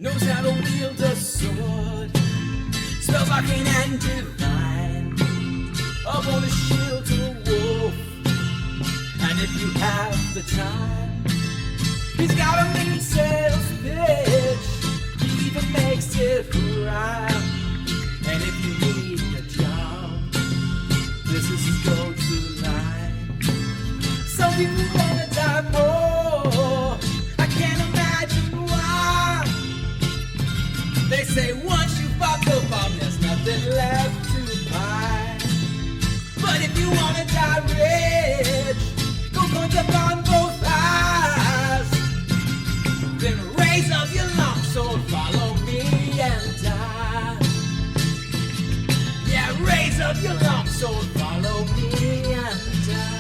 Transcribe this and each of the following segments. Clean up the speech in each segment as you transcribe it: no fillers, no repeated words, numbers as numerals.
knows how to wield a sword, spells arcane and divine, up on a shield to a wolf. And if you have the time, he's got a mean sales pitch, he even makes it rhyme. And if you need a job, this is his go-to line. Some people wanna die poor, I can't imagine why. They say once you bought the bomb, there's nothing left to buy. But if you wanna die rich, go punch up on both eyes. Then raise up your long sword, follow me and die. Yeah, raise up your long sword, follow me and die.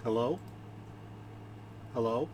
Hello? Hello?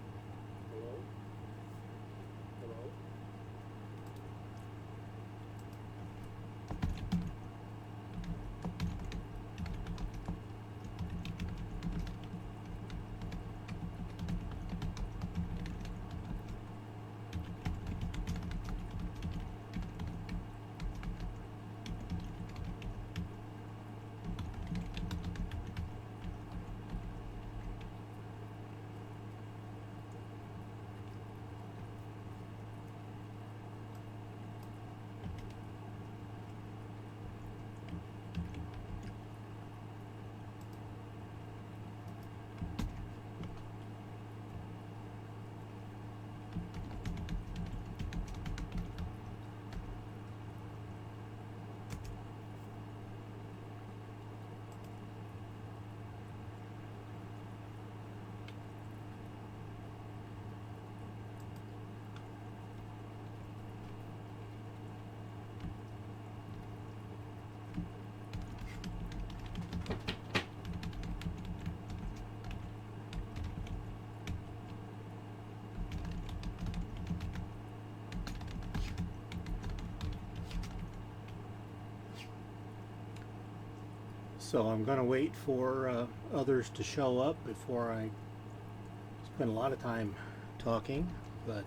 So I'm going to wait for others to show up before I spend a lot of time talking, but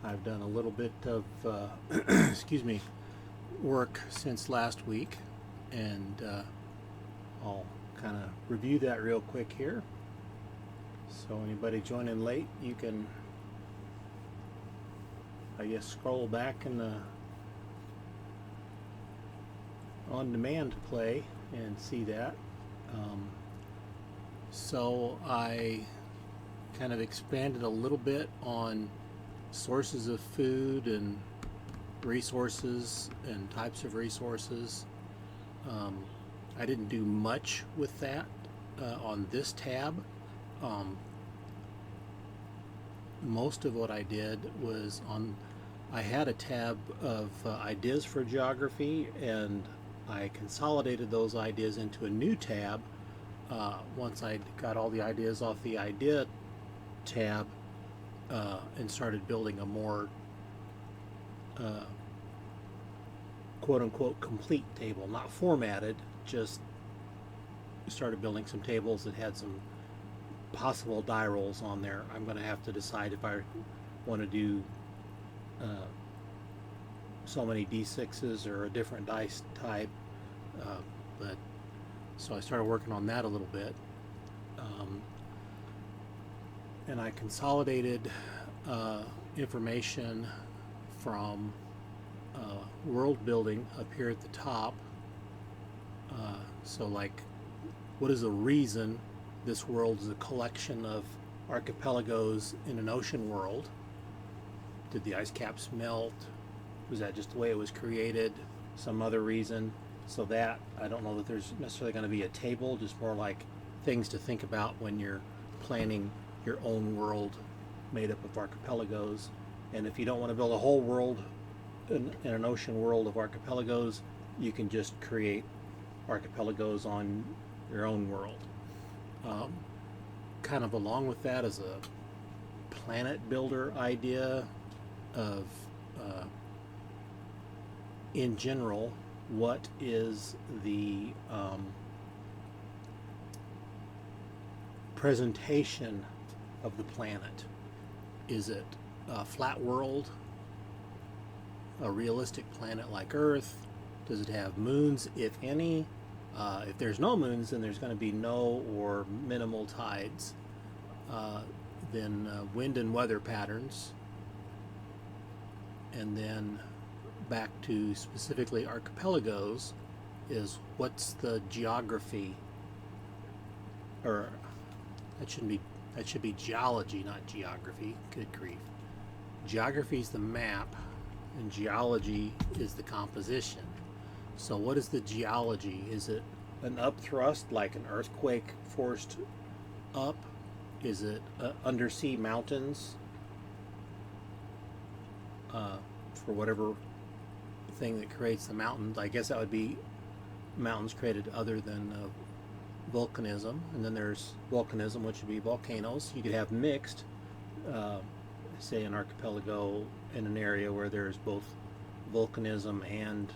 I've done a little bit of excuse me, work since last week, and I'll kind of review that real quick here. So anybody joining late, you can, I guess, scroll back in the on-demand play and see that. So I kind of expanded a little bit on sources of food and resources and types of resources. I didn't do much with that on this tab. Most of what I did was I had a tab of ideas for geography, and I consolidated those ideas into a new tab once I got all the ideas off the idea tab and started building a more quote-unquote complete table, not formatted, just started building some tables that had some possible die rolls on there. I'm going to have to decide if I want to do so many D6s or a different dice type, but so I started working on that a little bit, and I consolidated information from world building up here at the top. So like, what is the reason this world is a collection of archipelagos in an ocean world? Did the ice caps melt? Was that just the way it was created? Some other reason? So that, I don't know that there's necessarily going to be a table, just more like things to think about when you're planning your own world made up of archipelagos. And if you don't want to build a whole world in an ocean world of archipelagos, you can just create archipelagos on your own world. Kind of along with that is a planet builder idea of, in general, what is the presentation of the planet? Is it a flat world, a realistic planet like Earth? Does it have moons, if any? If there's no moons, then there's going to be no or minimal tides. Then wind and weather patterns. And then back to specifically archipelagos is what's the geography, or that should be geology, not geography. Good grief. Geography is the map, and geology is the composition. So what is the geology? Is it an upthrust, like an earthquake forced up? Is it undersea mountains for whatever thing that creates the mountains? I guess that would be mountains created other than volcanism. And then there's volcanism, which would be volcanoes. You could have mixed, say an archipelago in an area where there's both volcanism and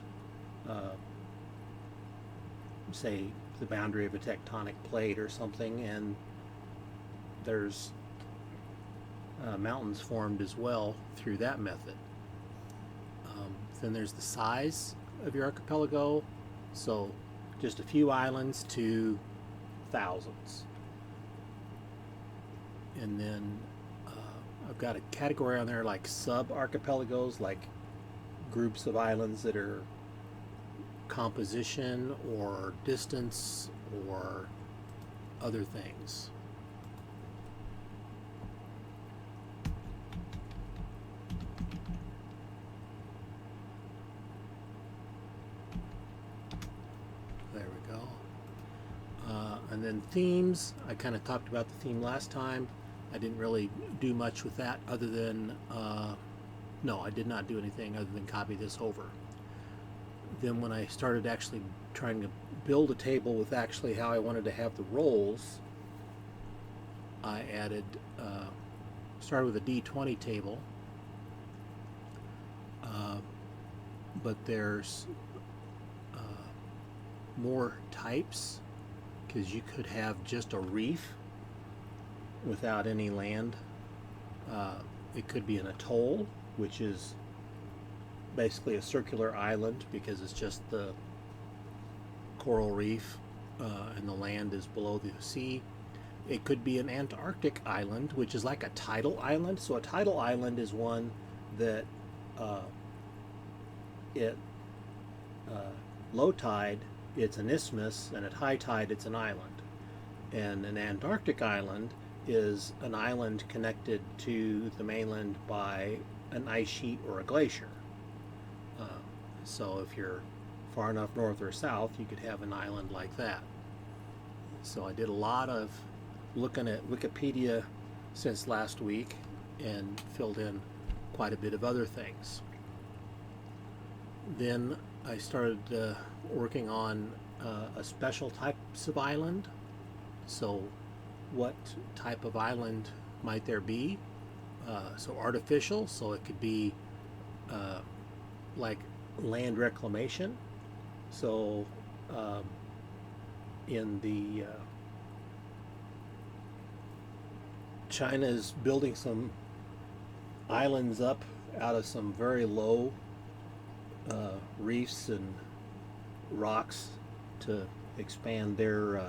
say the boundary of a tectonic plate or something, and there's mountains formed as well through that method. Then there's the size of your archipelago, so just a few islands to thousands. And then I've got a category on there like sub-archipelagos, like groups of islands that are composition or distance or other things. There we go. And then themes, I kind of talked about the theme last time. I didn't really do much with that other than, no, I did not do anything other than copy this over. Then when I started actually trying to build a table with actually how I wanted to have the roles, I added, started with a D20 table, but there's more types, because you could have just a reef without any land. It could be an atoll, which is basically a circular island because it's just the coral reef and the land is below the sea. It could be an Antarctic island, which is like a tidal island. So a tidal island is one that low tide it's an isthmus, and at high tide it's an island. And an Antarctic island is an island connected to the mainland by an ice sheet or a glacier. So if you're far enough north or south, you could have an island like that. So I did a lot of looking at Wikipedia since last week and filled in quite a bit of other things. Then I started working on a special types of island. So what type of island might there be? So artificial, so it could be like land reclamation. So in the China is building some islands up out of some very low reefs and rocks to expand their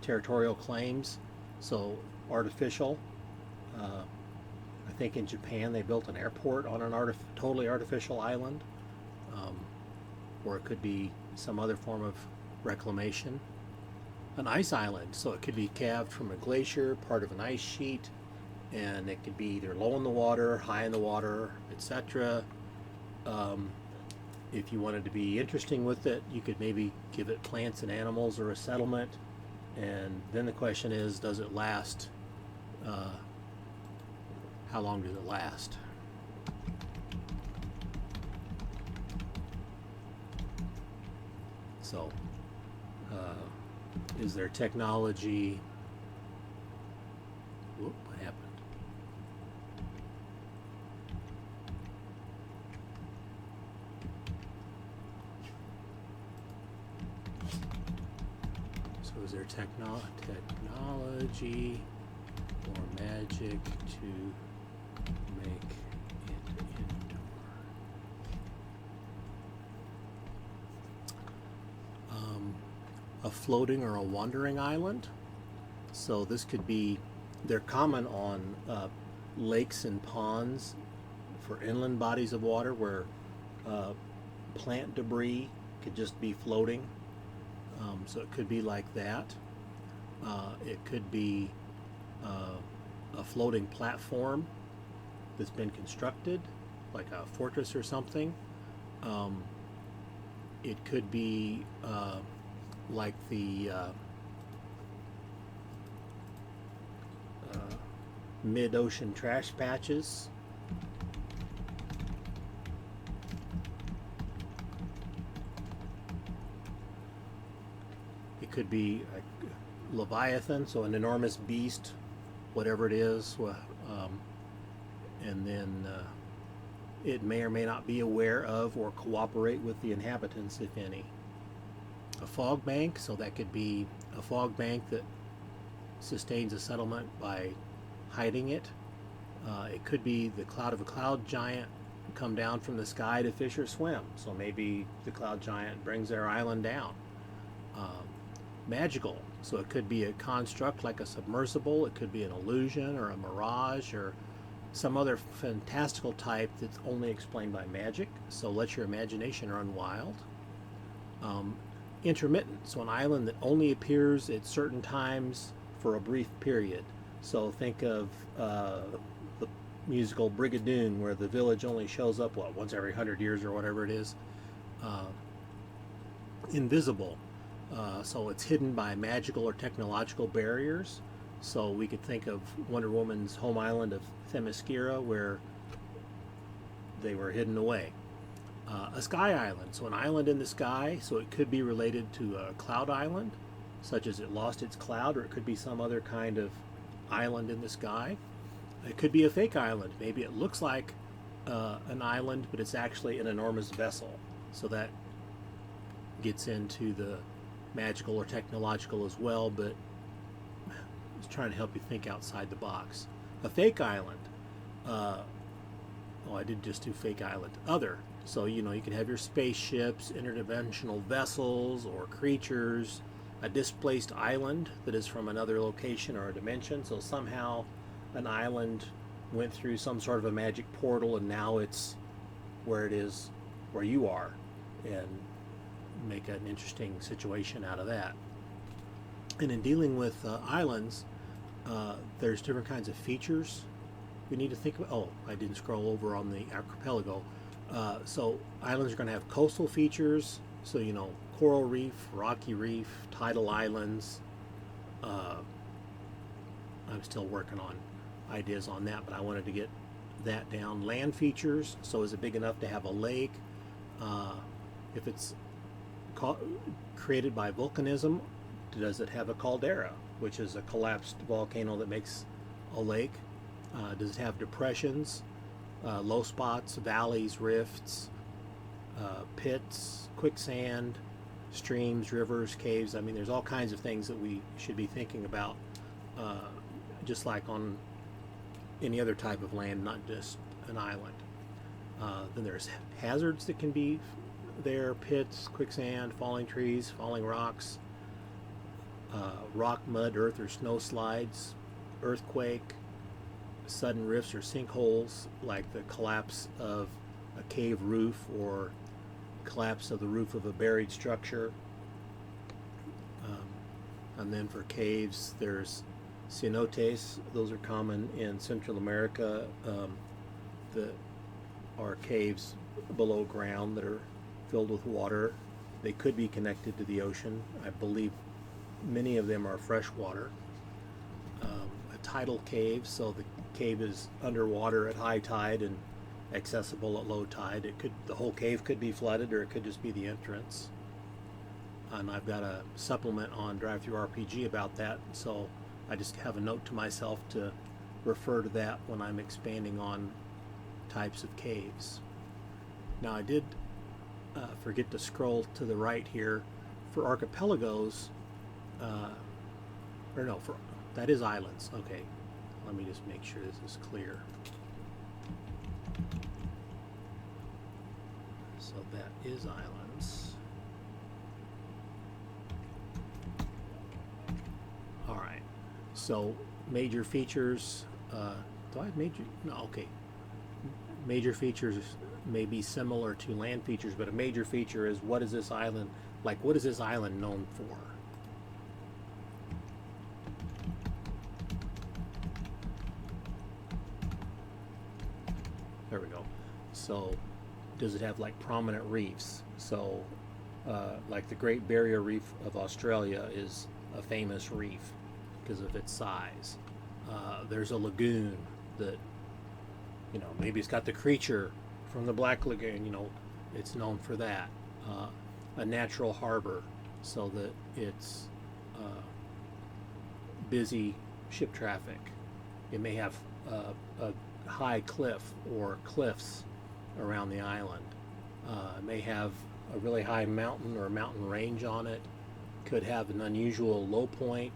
territorial claims. So artificial. I think in Japan they built an airport on an totally artificial island, or it could be some other form of reclamation. An ice island, so it could be calved from a glacier, part of an ice sheet, and it could be either low in the water, high in the water, etc. If you wanted to be interesting with it, you could maybe give it plants and animals or a settlement, and then the question is, does it last? How long does it last? So, is there technology? Whoop, what happened? So is there technology or magic to make it indoor? A floating or a wandering island. So this could be, they're common on lakes and ponds for inland bodies of water where plant debris could just be floating. So it could be like that. It could be a floating platform that's been constructed, like a fortress or something. It could be like the mid-ocean trash patches. It could be a Leviathan, so an enormous beast, whatever it is, and then it may or may not be aware of or cooperate with the inhabitants, if any. A fog bank, so that could be a fog bank that sustains a settlement by hiding it. It could be the cloud of a cloud giant come down from the sky to fish or swim, so maybe the cloud giant brings their island down. Magical, so it could be a construct like a submersible, it could be an illusion or a mirage or some other fantastical type that's only explained by magic, so let your imagination run wild. Intermittent, so an island that only appears at certain times for a brief period. So think of the musical Brigadoon, where the village only shows up, once every 100 years or whatever it is. Invisible, so it's hidden by magical or technological barriers. So we could think of Wonder Woman's home island of Themyscira, where they were hidden away. A sky island, so an island in the sky, so it could be related to a cloud island, such as it lost its cloud, or it could be some other kind of island in the sky. It could be a fake island. Maybe it looks like an island, but it's actually an enormous vessel. So that gets into the magical or technological as well, but it's trying to help you think outside the box. A fake island. I did just do fake island. Other. So, you can have your spaceships, interdimensional vessels, or creatures. A displaced island that is from another location or a dimension. So somehow an island went through some sort of a magic portal and now it's where it is, where you are, and make an interesting situation out of that. And in dealing with islands, there's different kinds of features we need to think about. Oh, I didn't scroll over on the archipelago. So islands are going to have coastal features. So, coral reef, rocky reef, tidal islands. I'm still working on ideas on that, but I wanted to get that down. Land features. So is it big enough to have a lake? If it's created by volcanism, does it have a caldera, which is a collapsed volcano that makes a lake? Does it have depressions, low spots, valleys, rifts, pits, quicksand, streams, rivers, caves? I mean, there's all kinds of things that we should be thinking about, just like on any other type of land, not just an island. Then there's hazards that can be there: pits, quicksand, falling trees, falling rocks, rock, mud, earth, or snow slides, earthquake, sudden rifts or sinkholes, like the collapse of a cave roof or collapse of the roof of a buried structure. And then for caves, there's cenotes. Those are common in Central America. That are caves below ground that are filled with water. They could be connected to the ocean. I believe many of them are freshwater. A tidal cave, so the cave is underwater at high tide and accessible at low tide. The whole cave could be flooded, or it could just be the entrance. And I've got a supplement on Drive-Thru RPG about that, so I just have a note to myself to refer to that when I'm expanding on types of caves. Now, I did forget to scroll to the right here for archipelagos, that is islands. Okay, let me just make sure this is clear. So that is islands. All right, so major features. Do I have major? No, okay. Major features may be similar to land features, but a major feature is, what is this island like? What is this island known for? There we go. So does it have like prominent reefs? So like the Great Barrier Reef of Australia is a famous reef because of its size. There's a lagoon that, maybe it's got the creature from the Black Lagoon, it's known for that. A natural harbor, so that it's busy ship traffic. It may have a high cliff or cliffs around the island. It may have a really high mountain or mountain range on it. Could have an unusual low point.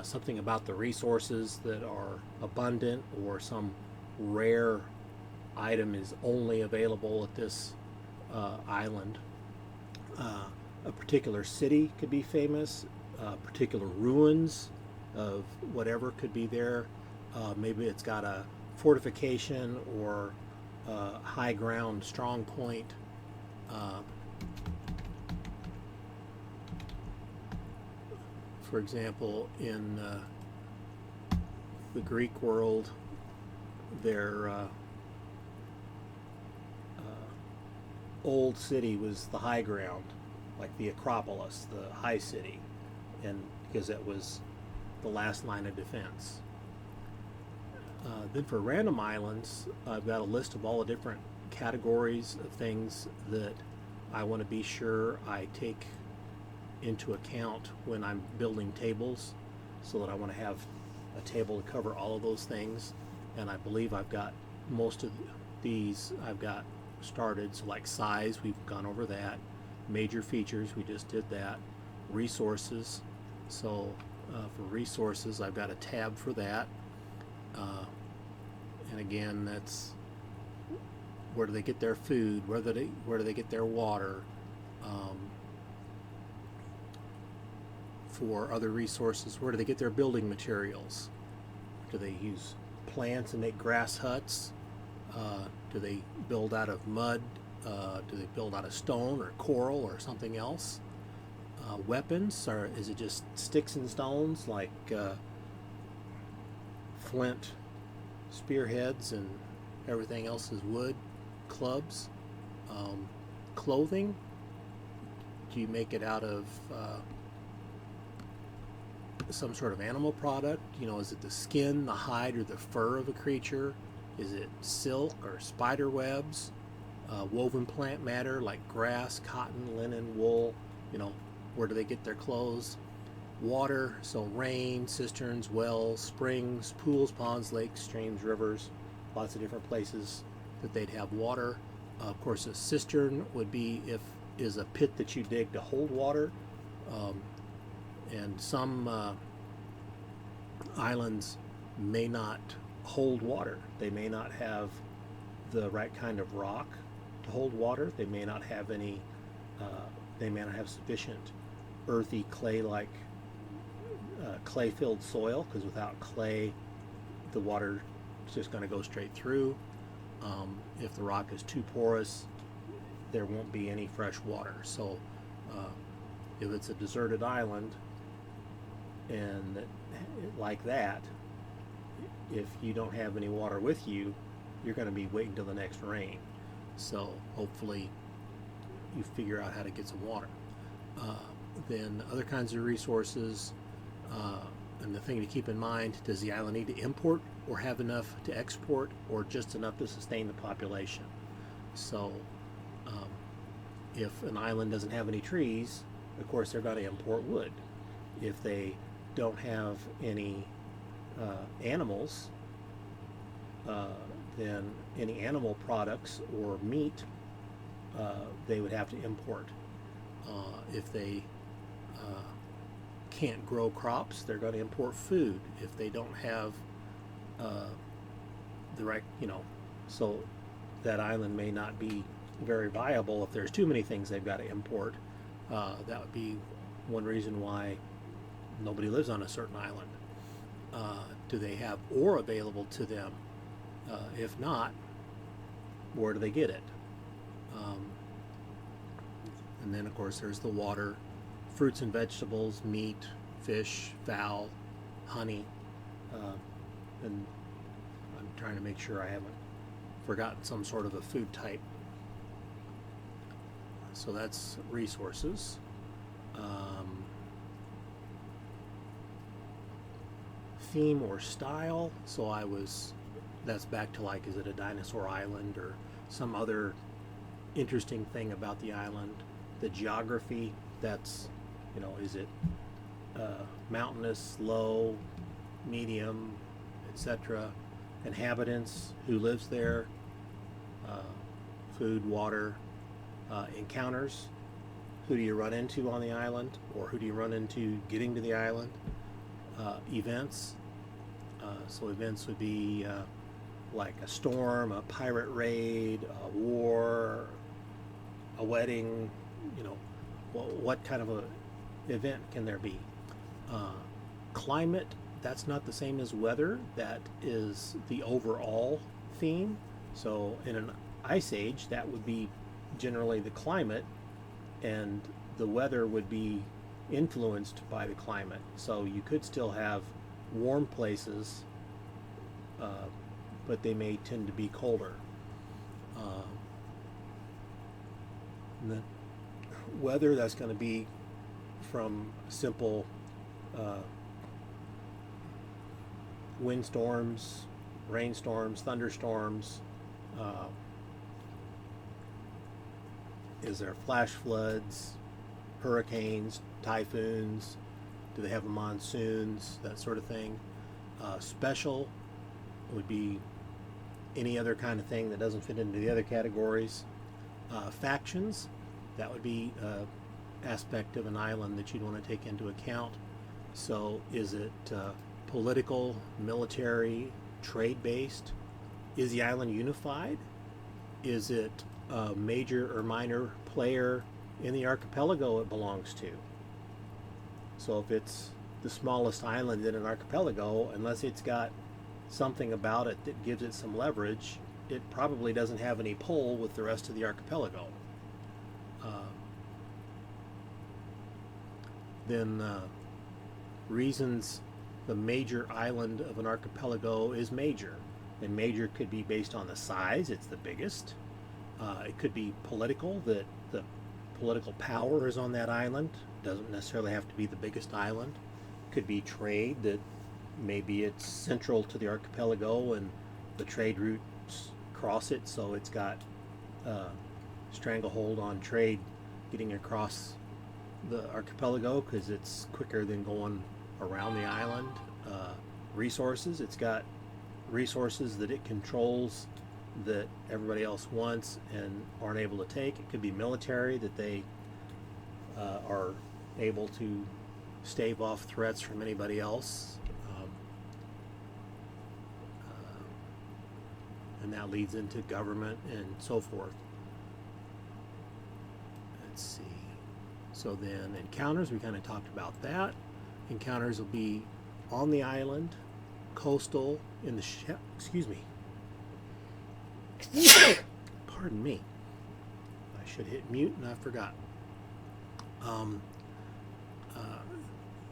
Something about the resources that are abundant, or some rare item is only available at this island. A particular city could be famous. Particular ruins of whatever could be there. Maybe it's got a fortification or high ground, strong point. For example, in the Greek world, their old city was the high ground, like the Acropolis, the high city, and because it was the last line of defense. Then for random islands, I've got a list of all the different categories of things that I want to be sure I take into account when I'm building tables, so that I want to have a table to cover all of those things. And I believe I've got most of these. I've got started. So like size, we've gone over that. Major features, we just did that. Resources, so for resources, I've got a tab for that. And again, that's where do they get their food, where do they get their water. For other resources, where do they get their building materials? Do they use plants and make grass huts? Do they build out of mud? Do they build out of stone or coral or something else? Weapons, or is it just sticks and stones like flint spearheads and everything else is wood? Clubs? Clothing? Do you make it out of some sort of animal product? Is it the skin, the hide, or the fur of a creature? Is it silk or spider webs? Woven plant matter like grass, cotton, linen, wool? Where do they get their clothes? Water, so rain, cisterns, wells, springs, pools, ponds, lakes, streams, rivers, lots of different places that they'd have water. Of course, a cistern would be is a pit that you dig to hold water. And some islands may not hold water. They may not have the right kind of rock to hold water. They may not have any. They may not have sufficient earthy clay-like clay-filled soil, because without clay, the water is just going to go straight through. If the rock is too porous, there won't be any fresh water. So, if it's a deserted island, and like that, if you don't have any water with you, you're going to be waiting till the next rain. So hopefully you figure out how to get some water. Then other kinds of resources, and the thing to keep in mind, does the island need to import or have enough to export, or just enough to sustain the population? So if an island doesn't have any trees, of course they're going to import wood. If they don't have any animals, then any animal products or meat they would have to import. If they can't grow crops, they're going to import food. If they don't have the right, so that island may not be very viable if there's too many things they've got to import. That would be one reason why nobody lives on a certain island. Do they have ore available to them? If not, where do they get it? And then, of course, there's the water, fruits and vegetables, meat, fish, fowl, honey. And I'm trying to make sure I haven't forgotten some sort of a food type. So that's resources. Theme or style. So that's back to like, is it a dinosaur island or some other interesting thing about the island? The geography, that's, is it mountainous, low, medium, etc. Inhabitants, who lives there, food, water, encounters, who do you run into on the island, or who do you run into getting to the island? Events, so events would be like a storm, a pirate raid, a war, a wedding. What kind of a event can there be? Climate, that's not the same as weather. That is the overall theme. So in an ice age, that would be generally the climate, and the weather would be influenced by the climate. So you could still have warm places, but they may tend to be colder. And then weather, that's going to be from simple windstorms, rainstorms, thunderstorms. Is there flash floods, hurricanes, typhoons? Do they have monsoons? That sort of thing. Special would be any other kind of thing that doesn't fit into the other categories. Factions, that would be aspect of an island that you'd want to take into account. So is it political, military, trade-based? Is the island unified? Is it a major or minor player in the archipelago it belongs to? So if it's the smallest island in an archipelago, unless it's got something about it that gives it some leverage, it probably doesn't have any pull with the rest of the archipelago. Then reasons the major island of an archipelago is major. And major could be based on the size, it's the biggest. It could be political, that the political power is on that island. Doesn't necessarily have to be the biggest island. Could be trade, that maybe it's central to the archipelago and the trade routes cross it, so it's got stranglehold on trade getting across the archipelago because it's quicker than going around the island. Resources, it's got resources that it controls that everybody else wants and aren't able to take. It could be military, that they are able to stave off threats from anybody else. And that leads into government and so forth. Let's see. So then encounters, we kind of talked about that. Encounters will be on the island, coastal, in the excuse me. Pardon me. I should hit mute and I forgot.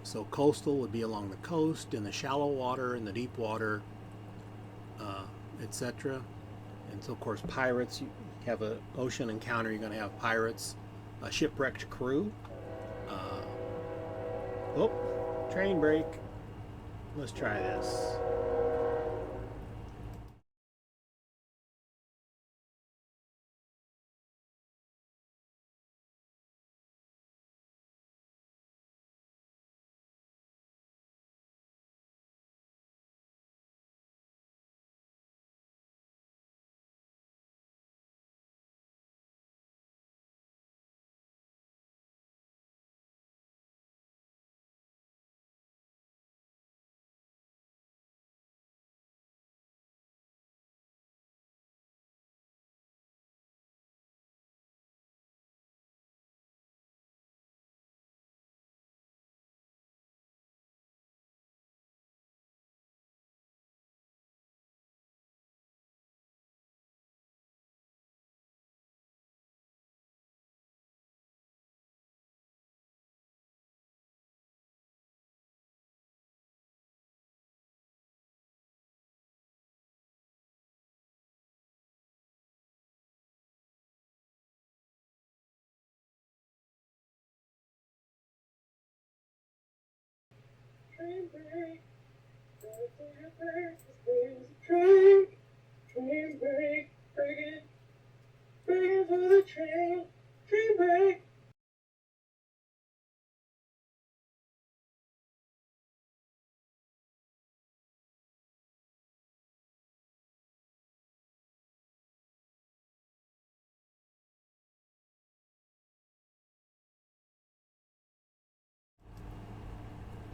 So coastal would be along the coast, in the shallow water, in the deep water, etc. And so of course pirates, you have an ocean encounter, you're going to have pirates, a shipwrecked crew. Oh, train break. Let's try this. Train break, train, train break, break for the train, train break.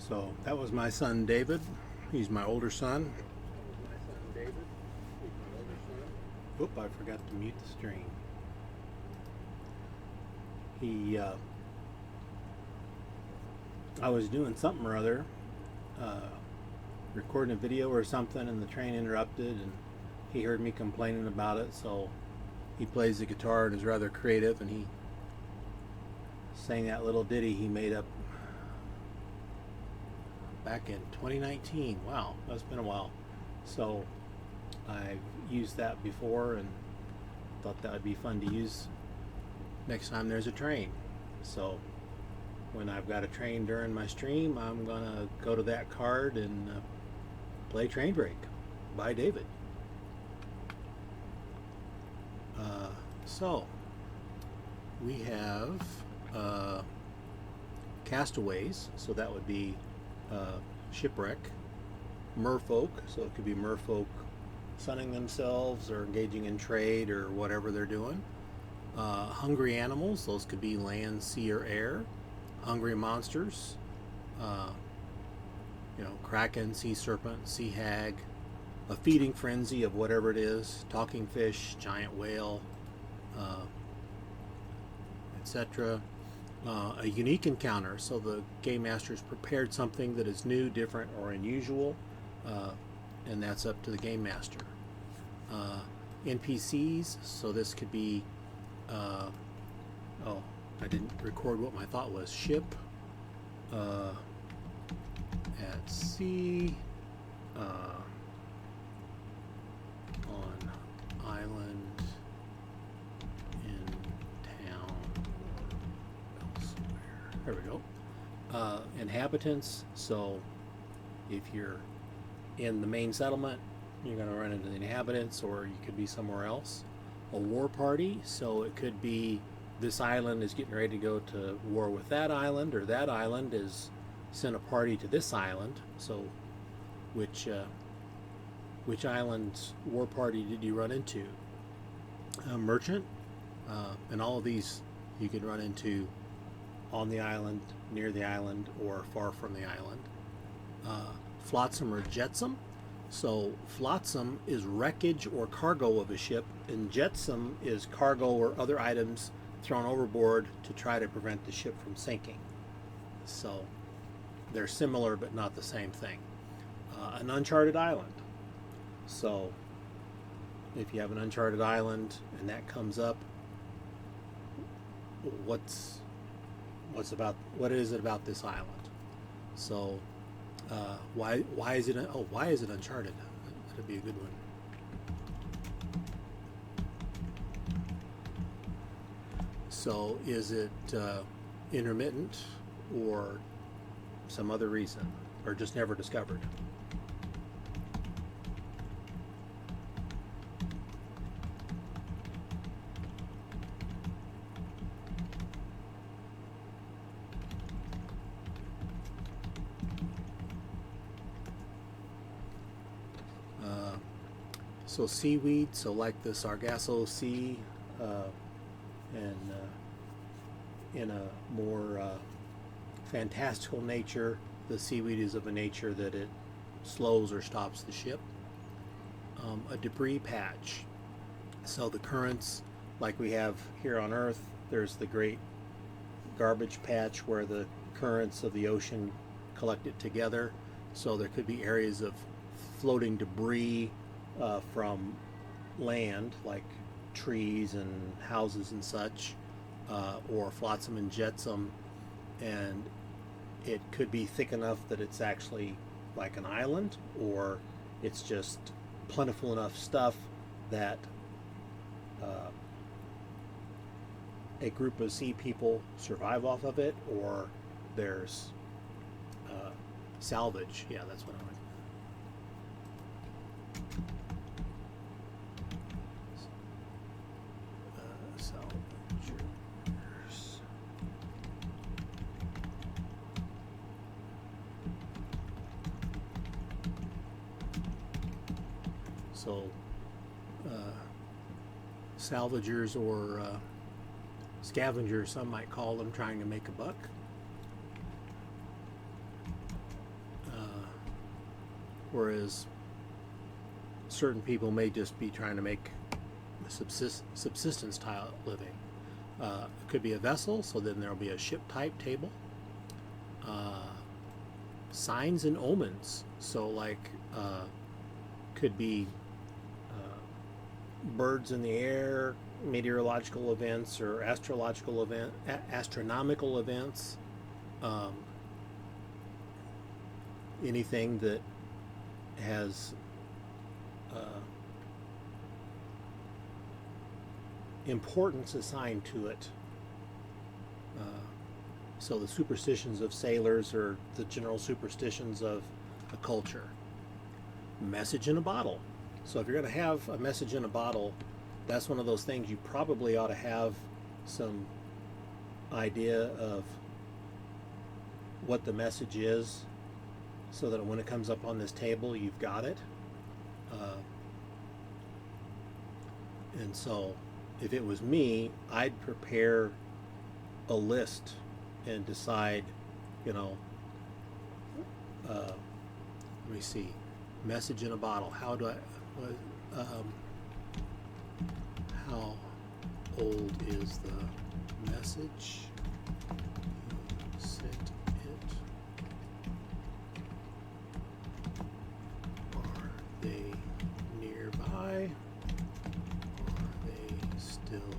So that was my son David. He's my older son. Oop, I forgot to mute the stream. I was doing something or other, recording a video or something, and the train interrupted, and he heard me complaining about it, so he plays the guitar and is rather creative, and he sang that little ditty he made up back in 2019. Wow, that's been a while. So I've used that before and thought that would be fun to use next time there's a train. So when I've got a train during my stream, I'm gonna go to that card and play Train Break by David. So we have castaways, so that would be shipwreck, merfolk, so it could be merfolk sunning themselves or engaging in trade or whatever they're doing. Hungry animals, those could be land, sea, or air. Hungry monsters, kraken, sea serpent, sea hag. A feeding frenzy of whatever it is, talking fish, giant whale, etc. A unique encounter, so the game master's prepared something that is new, different, or unusual, and that's up to the game master. NPCs, so this could be, I didn't record what my thought was. Ship, at sea, on island, in town, or elsewhere. There we go. Inhabitants, so if you're in the main settlement, you're going to run into the inhabitants, or you could be somewhere else. A war party, so it could be this island is getting ready to go to war with that island, or that island is sent a party to this island. So which island's war party did you run into? A merchant, and all of these you could run into on the island, near the island, or far from the island. Flotsam or jetsam. So flotsam is wreckage or cargo of a ship, and jetsam is cargo or other items thrown overboard to try to prevent the ship from sinking. So they're similar but not the same thing. An uncharted island. So if you have an uncharted island and that comes up, what is it about this island? So why is it uncharted? That'd be a good one. So is it intermittent, or some other reason, or just never discovered? So seaweed, so like the Sargasso Sea, and in a more fantastical nature, the seaweed is of a nature that it slows or stops the ship. A debris patch, so the currents, like we have here on Earth, there's the great garbage patch where the currents of the ocean collect it together. So there could be areas of floating debris from land, like trees and houses and such, or flotsam and jetsam, and it could be thick enough that it's actually like an island, or it's just plentiful enough stuff that a group of sea people survive off of it, or there's salvage. Yeah, that's what I meant. Salvagers. So salvagers, or scavengers, some might call them, trying to make a buck. Whereas certain people may just be trying to make a subsistence style living. It could be a vessel, so then there'll be a ship type table. Signs and omens, so like could be birds in the air, meteorological events, or astronomical events. Anything that has importance assigned to it. So the superstitions of sailors, or the general superstitions of a culture. Message in a bottle. So if you're going to have a message in a bottle, that's one of those things you probably ought to have some idea of what the message is, so that when it comes up on this table, you've got it. And so if it was me, I'd prepare a list and decide, you know, let me see, message in a bottle. How do I, how old is the message? You sent it. Are they nearby? Are they still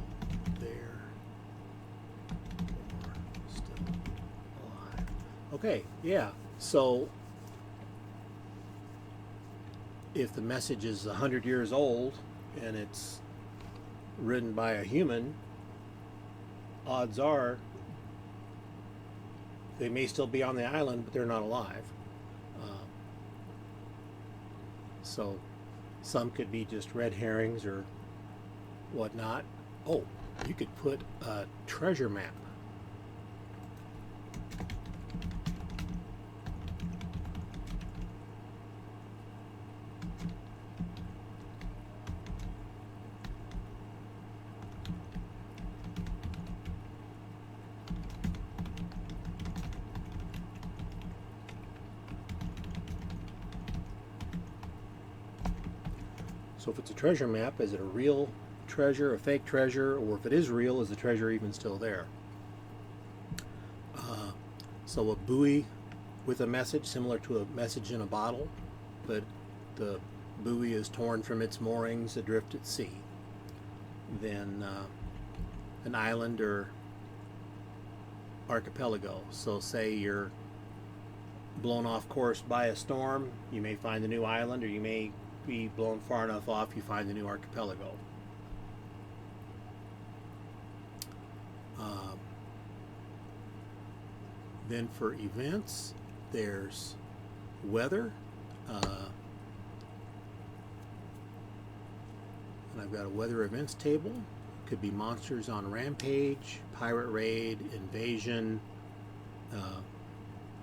there? Or still alive? Okay, yeah. So if the message is 100 years old and it's written by a human, odds are they may still be on the island, but they're not alive. So some could be just red herrings or whatnot. Oh, you could put a treasure map. So if it's a treasure map, is it a real treasure, a fake treasure, or if it is real, is the treasure even still there? So a buoy with a message, similar to a message in a bottle, but the buoy is torn from its moorings adrift at sea. Then an island or archipelago. So say you're blown off course by a storm, you may find a new island, or you may be blown far enough off you find the new archipelago. Then for events, there's weather, and I've got a weather events table. Could be monsters on rampage, pirate raid, invasion.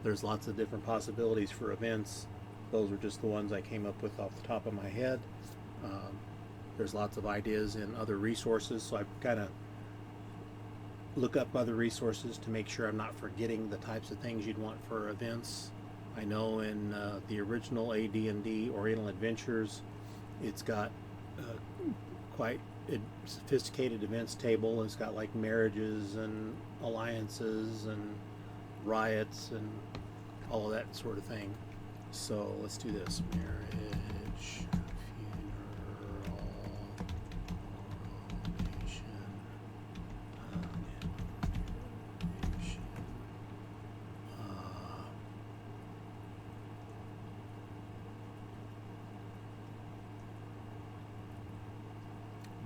There's lots of different possibilities for events. Those are just the ones I came up with off the top of my head. There's lots of ideas in other resources, so I've kind of look up other resources to make sure I'm not forgetting the types of things you'd want for events. I know in the original AD&D Oriental Adventures, it's got quite a sophisticated events table. It's got like marriages and alliances and riots and all of that sort of thing. So let's do this. Marriage, funeral, coronation, inauguration,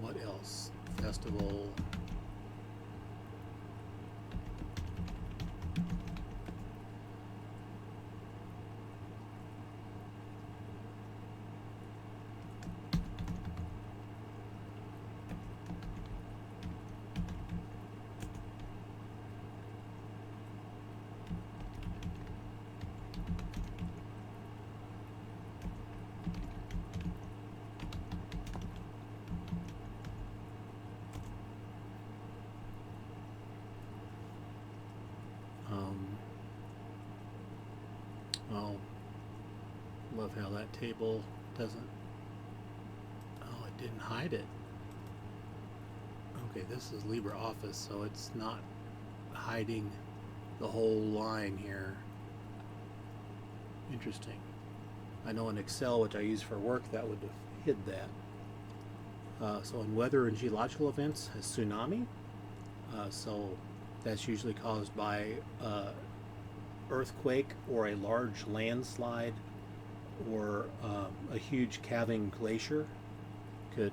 what else? Festival. Oh, love how that table doesn't, oh, it didn't hide it. Okay, this is LibreOffice, so it's not hiding the whole line here. Interesting. I know in Excel, which I use for work, that would have hid that. So in weather and geological events, a tsunami. So that's usually caused by earthquake or a large landslide, or a huge calving glacier could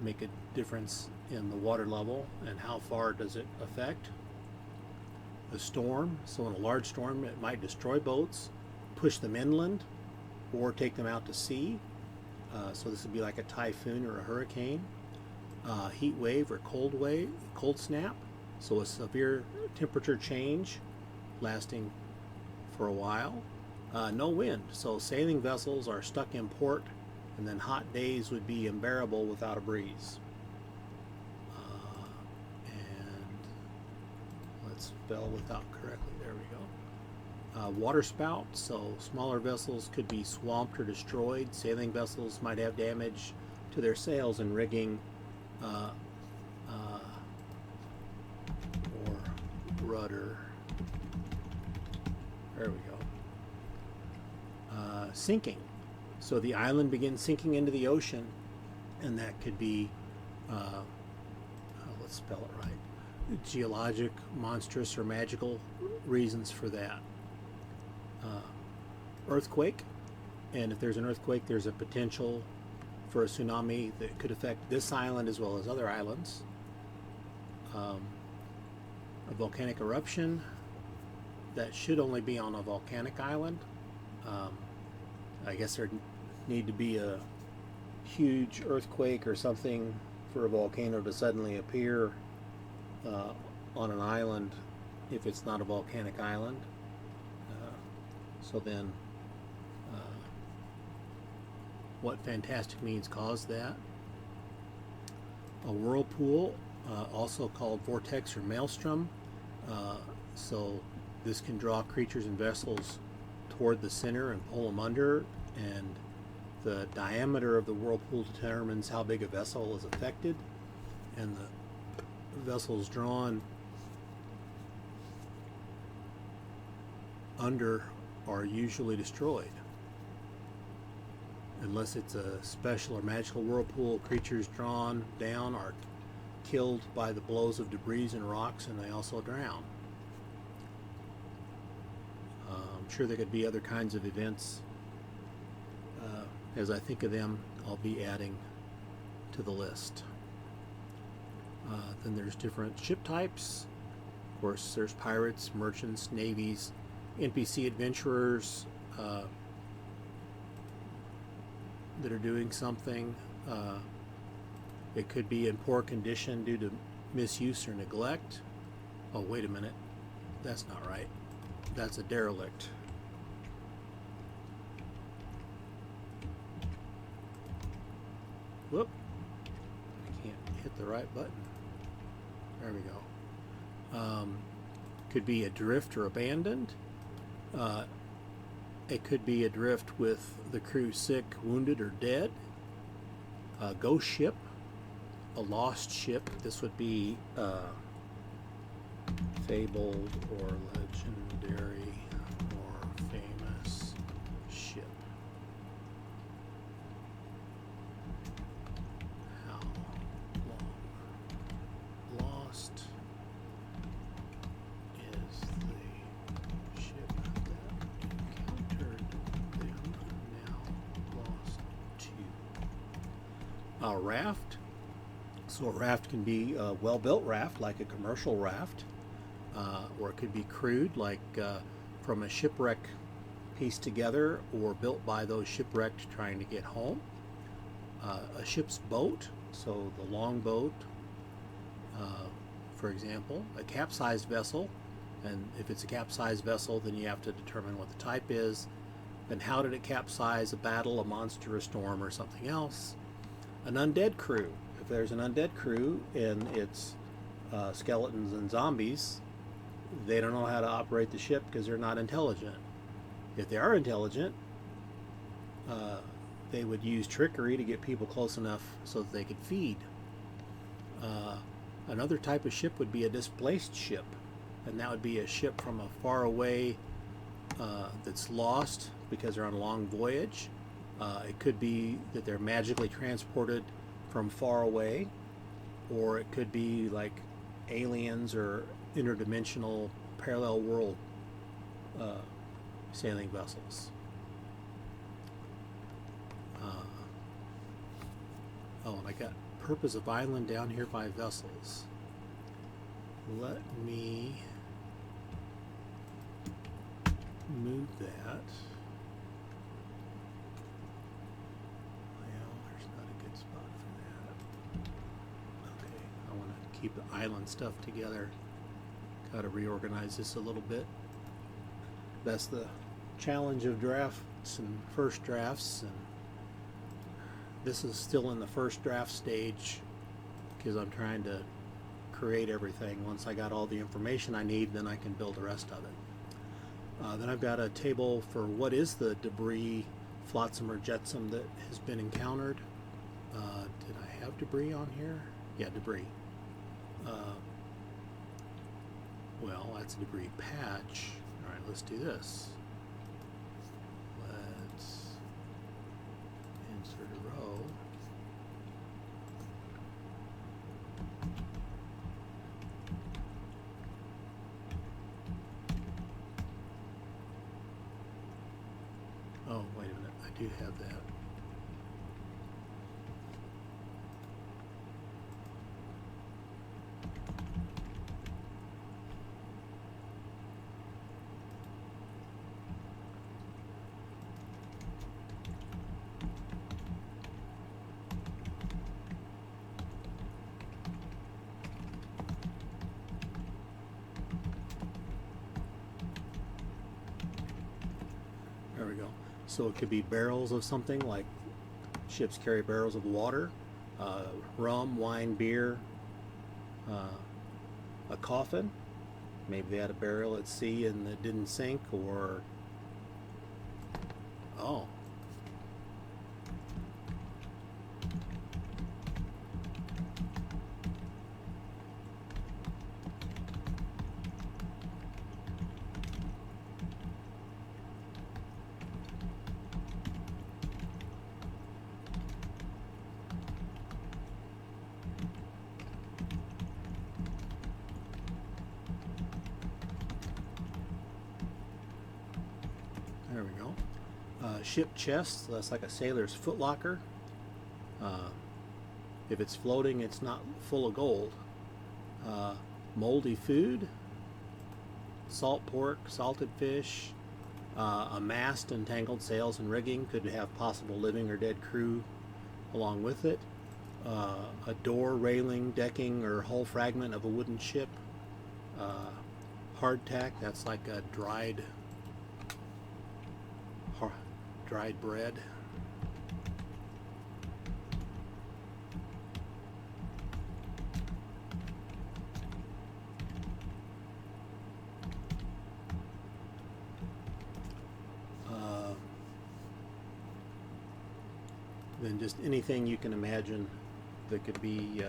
make a difference in the water level. And how far does it affect? A storm. So in a large storm, it might destroy boats, push them inland, or take them out to sea. So this would be like a typhoon or a hurricane. Heat wave or cold snap. So a severe temperature change lasting for a while. No wind, so sailing vessels are stuck in port, and then hot days would be unbearable without a breeze. spell without correctly. There we go. Water spout, so smaller vessels could be swamped or destroyed. Sailing vessels might have damage to their sails and rigging or rudder. There we go. Sinking. So the island begins sinking into the ocean, and that could be, let's spell it right, geologic, monstrous, or magical reasons for that. Earthquake, and if there's an earthquake, there's a potential for a tsunami that could affect this island as well as other islands. A volcanic eruption, that should only be on a volcanic island. I guess there need to be a huge earthquake or something for a volcano to suddenly appear on an island if it's not a volcanic island. So then what fantastic means caused that? A whirlpool, also called vortex or maelstrom. So this can draw creatures and vessels toward the center and pull them under, and the diameter of the whirlpool determines how big a vessel is affected, and the vessels drawn under are usually destroyed. Unless it's a special or magical whirlpool, creatures drawn down are killed by the blows of debris and rocks, and they also drown. I'm sure there could be other kinds of events. As I think of them, I'll be adding to the list. Then there's different ship types. Of course, there's pirates, merchants, navies, NPC adventurers that are doing something. It could be in poor condition due to misuse or neglect. Oh, wait a minute. That's not right. That's a derelict. Whoop. I can't hit the right button. There we go. Could be adrift or abandoned. It could be adrift with the crew sick, wounded, or dead. A ghost ship. A lost ship. This would be fabled or legendary or famous ship. How long? Lost is the ship that encountered them, now lost to. A raft. So a raft can be a well-built raft, like a commercial raft, or it could be crude, like from a shipwreck pieced together or built by those shipwrecked trying to get home. A ship's boat, so the longboat, for example. A capsized vessel, and if it's a capsized vessel, then you have to determine what the type is. Then how did it capsize? A battle, a monster, a storm, or something else. An undead crew. If there's an undead crew and it's skeletons and zombies, they don't know how to operate the ship because they're not intelligent. If they are intelligent, they would use trickery to get people close enough so that they could feed. Another type of ship would be a displaced ship, and that would be a ship from a far away that's lost because they're on a long voyage. It could be that they're magically transported from far away, or it could be like aliens or interdimensional parallel world sailing vessels. Oh, and I got purpose of island down here by vessels. Let me move that. Keep the island stuff together. Got to reorganize this a little bit. That's the challenge of drafts and first drafts, and this is still in the first draft stage because I'm trying to create everything. Once I got all the information I need, then I can build the rest of it. Then I've got a table for what is the debris, flotsam or jetsam that has been encountered. Did I have debris on here? Yeah, debris. Well, that's a debris patch. All right, let's do this. Let's insert a row. Oh, wait a minute, I do have that. There we go. So it could be barrels of something, like ships carry barrels of water, rum, wine, beer, a coffin. Maybe they had a barrel at sea and it didn't sink, or oh. There we go. Ship chest, that's like a sailor's footlocker. If it's floating, it's not full of gold. Moldy food, salt pork, salted fish, a mast and tangled sails and rigging could have possible living or dead crew along with it. A door, railing, decking, or hull fragment of a wooden ship. Hardtack, that's like a dried bread. Then just anything you can imagine that could be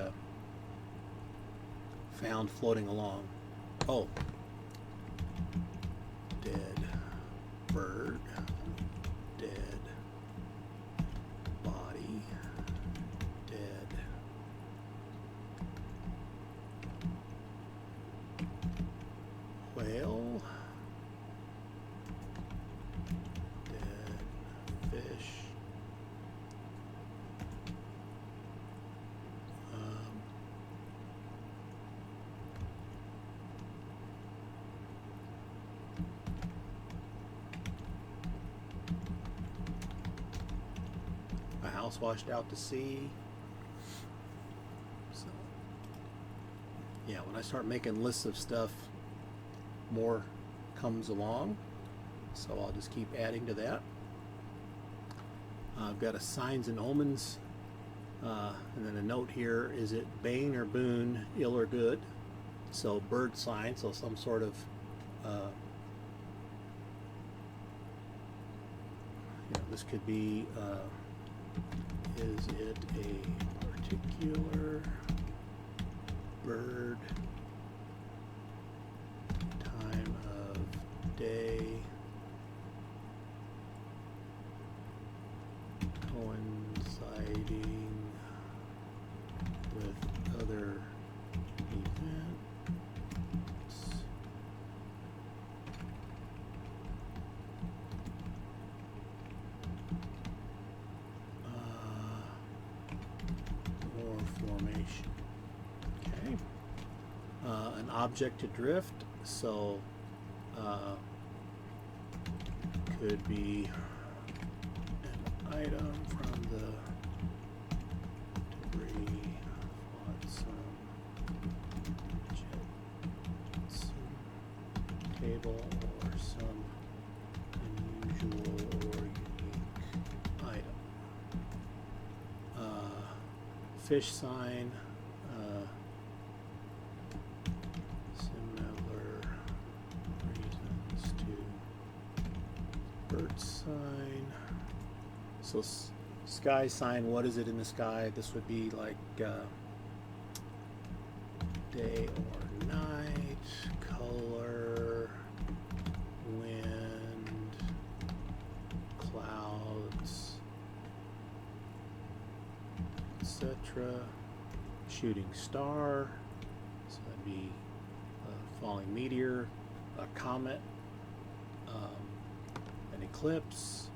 found floating along. Oh, dead bird, dead body, dead whale, dead fish, a house washed out to sea. So yeah, when I start making lists of stuff, more comes along, so I'll just keep adding to that. I've got a signs and omens, and then a note here: is it bane or boon, ill or good? So bird sign, so some sort of this could be is it a particular bird, time of day, coinciding with other events, or formation. Okay. An object to drift, so could be an item from the debris, flotsam, jetsam table, or some unusual or unique item. Fish sign, sign. So sky sign, what is it in the sky? This would be like day or night, color, wind, clouds, etc. Shooting star, so that'd be a falling meteor, a comet, an eclipse,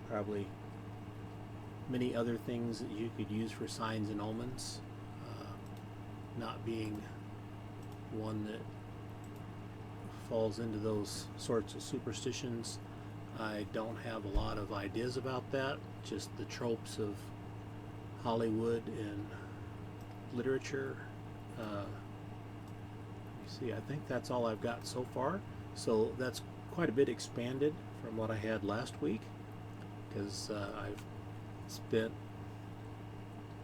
probably many other things that you could use for signs and omens, not being one that falls into those sorts of superstitions. I don't have a lot of ideas about that, just the tropes of Hollywood and literature. Let me see, I think that's all I've got so far. So that's quite a bit expanded from what I had last week, because I've spent,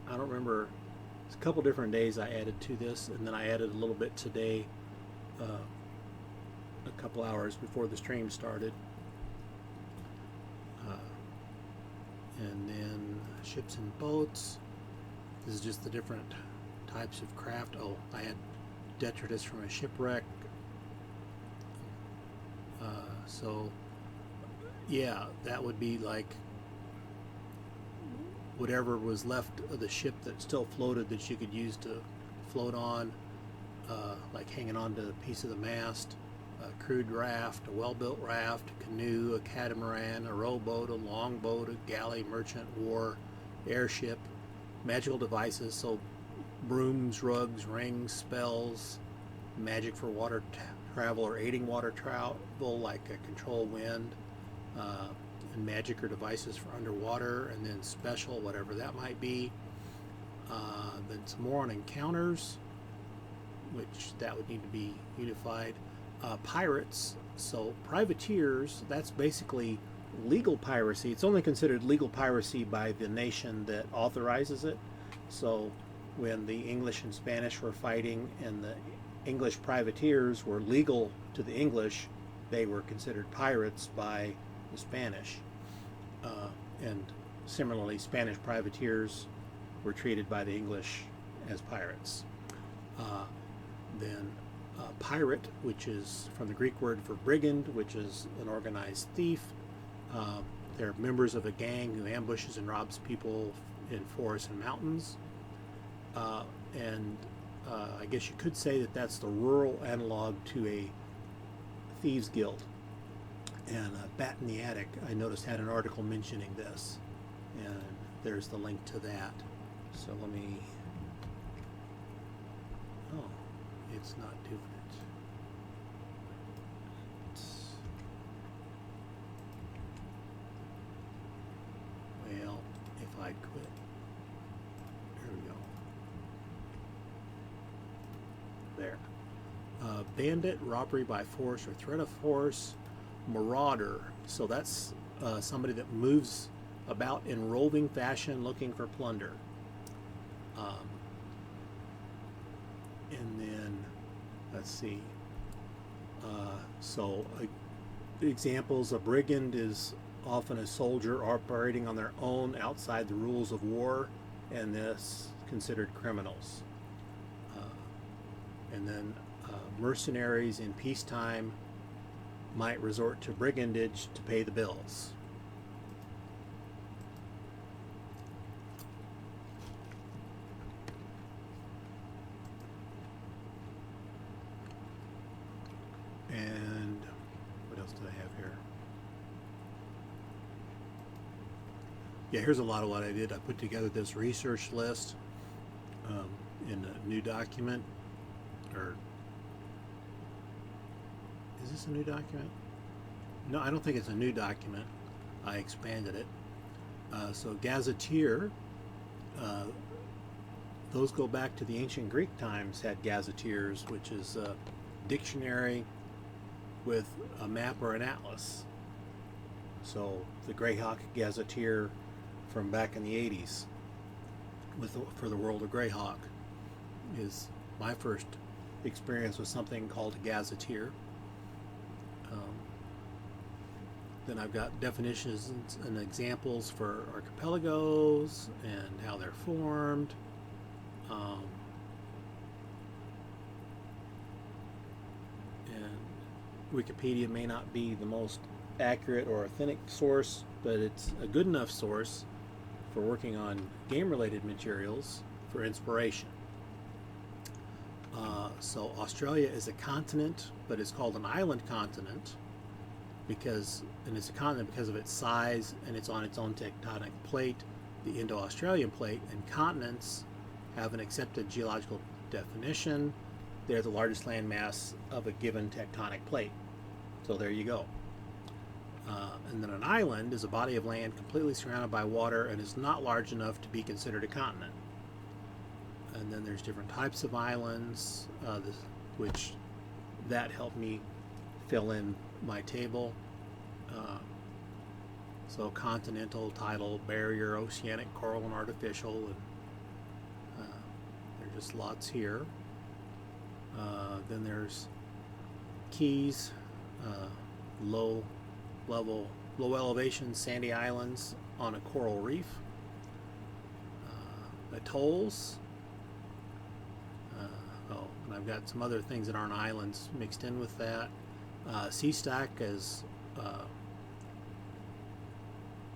I don't remember, it's a couple different days I added to this, and then I added a little bit today, a couple hours before the stream started. And then ships and boats. This is just the different types of craft. Oh, I had detritus from a shipwreck. So yeah, that would be like whatever was left of the ship that still floated that you could use to float on, like hanging on to a piece of the mast, a crude raft, a well-built raft, a canoe, a catamaran, a rowboat, a longboat, a galley, merchant, war, airship, magical devices, so brooms, rugs, rings, spells, magic for water travel or aiding water travel, like a control wind, and magic or devices for underwater, and then special, whatever that might be. Then some more on encounters, which that would need to be unified. Pirates, so privateers, that's basically legal piracy. It's only considered legal piracy by the nation that authorizes it. So when the English and Spanish were fighting and the English privateers were legal to the English, they were considered pirates by the Spanish. And similarly, Spanish privateers were treated by the English as pirates. Then pirate, which is from the Greek word for brigand, which is an organized thief. They're members of a gang who ambushes and robs people in forests and mountains. And I guess you could say that that's the rural analog to a thieves guild. And Bat in the Attic, I noticed, had an article mentioning this, and there's the link to that. So let me, oh, it's not doing it. Well, if I'd quit. There we go. There. Bandit, robbery by force or threat of force. Marauder, so that's somebody that moves about in roving fashion looking for plunder. And then, let's see. So examples, a brigand is often a soldier operating on their own outside the rules of war, and this considered criminals. And then mercenaries in peacetime might resort to brigandage to pay the bills. And what else do I have here? Yeah, here's a lot of what I did. I put together this research list in a new document. Or is this a new document? No, I don't think it's a new document. I expanded it. So gazetteer, those go back to the ancient Greek times, had gazetteers, which is a dictionary with a map or an atlas. So the Greyhawk gazetteer from back in the 80s for the world of Greyhawk is my first experience with something called a gazetteer. Then I've got definitions and examples for archipelagos and how they're formed. And Wikipedia may not be the most accurate or authentic source, but it's a good enough source for working on game-related materials for inspiration. So Australia is a continent, but it's called an island continent and it's a continent because of its size, and it's on its own tectonic plate, the Indo-Australian plate. And continents have an accepted geological definition. They're the largest landmass of a given tectonic plate. So there you go. And then an island is a body of land completely surrounded by water and is not large enough to be considered a continent. And then there's different types of islands, which that helped me fill in my table. So continental, tidal, barrier, oceanic, coral, and artificial. And there are just lots here. Then there's keys, low elevation sandy islands on a coral reef, atolls. And I've got some other things that aren't islands mixed in with that. Sea stack is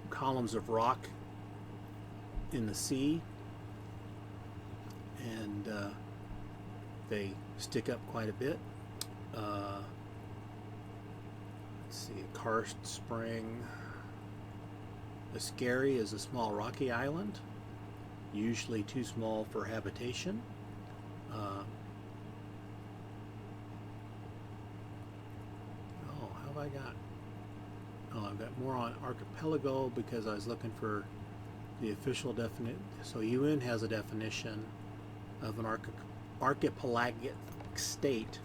columns of rock in the sea, and they stick up quite a bit. Let's see, a karst spring. A skerry is a small rocky island, usually too small for habitation. How have I got? Oh, I've got more on archipelago because I was looking for the official definition. So UN has a definition of an archipelagic state,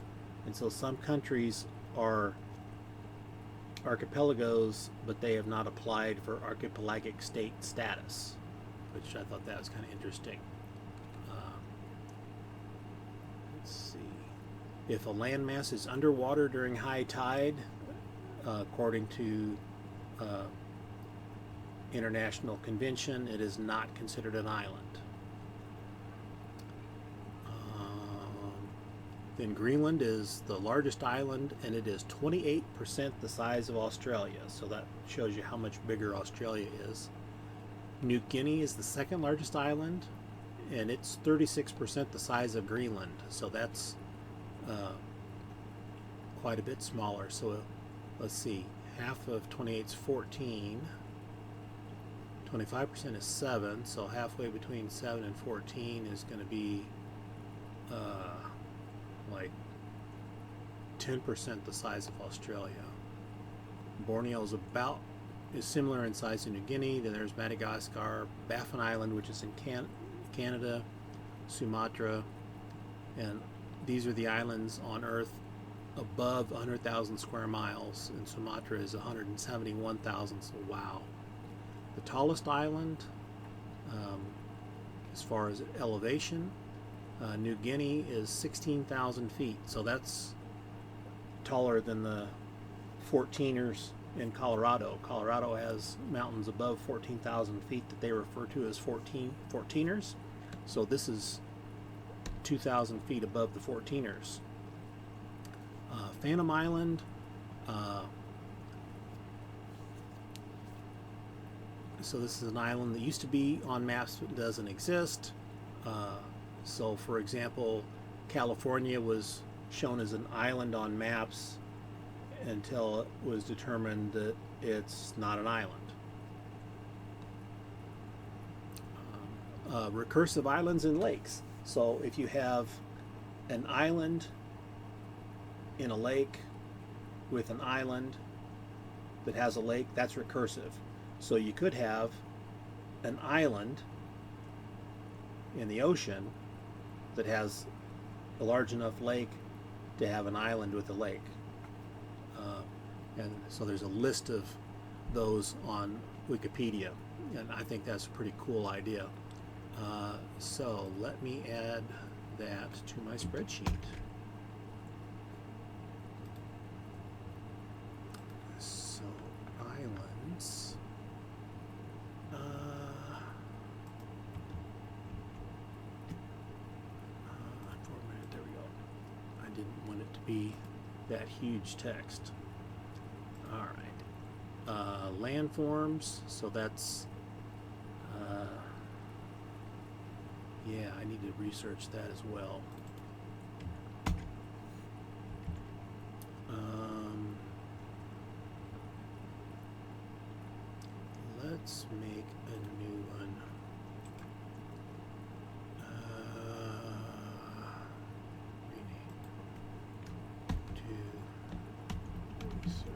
and so some countries are archipelagos, but they have not applied for archipelagic state status, which I thought that was kind of interesting. Let's see. If a landmass is underwater during high tide, according to international convention, it is not considered an island. Then Greenland is the largest island, and it is 28% the size of Australia, so that shows you how much bigger Australia is. New Guinea is the second largest island, and it's 36% the size of Greenland, so that's quite a bit smaller. So let's see, half of 28 is 14, 25% is 7, so halfway between 7 and 14 is going to be like 10% the size of Australia. Borneo is similar in size to New Guinea. Then there's Madagascar, Baffin Island, which is in Canada, Sumatra, and these are the islands on Earth above 100,000 square miles, and Sumatra is 171,000, so wow. The tallest island, as far as elevation, New Guinea is 16,000 feet, so that's taller than the 14ers in Colorado. Colorado has mountains above 14,000 feet that they refer to as 14ers, so this is 2,000 feet above the 14ers. Phantom Island, so this is an island that used to be on maps but doesn't exist. So for example, California was shown as an island on maps until it was determined that it's not an island. Recursive islands and lakes. So if you have an island in a lake with an island that has a lake, that's recursive. So you could have an island in the ocean that has a large enough lake to have an island with a lake. And so there's a list of those on Wikipedia, and I think that's a pretty cool idea. So let me add that to my spreadsheet. it to be that huge text. All right. Landforms. So that's, yeah, I need to research that as well. Let's make a new one. Rename to research.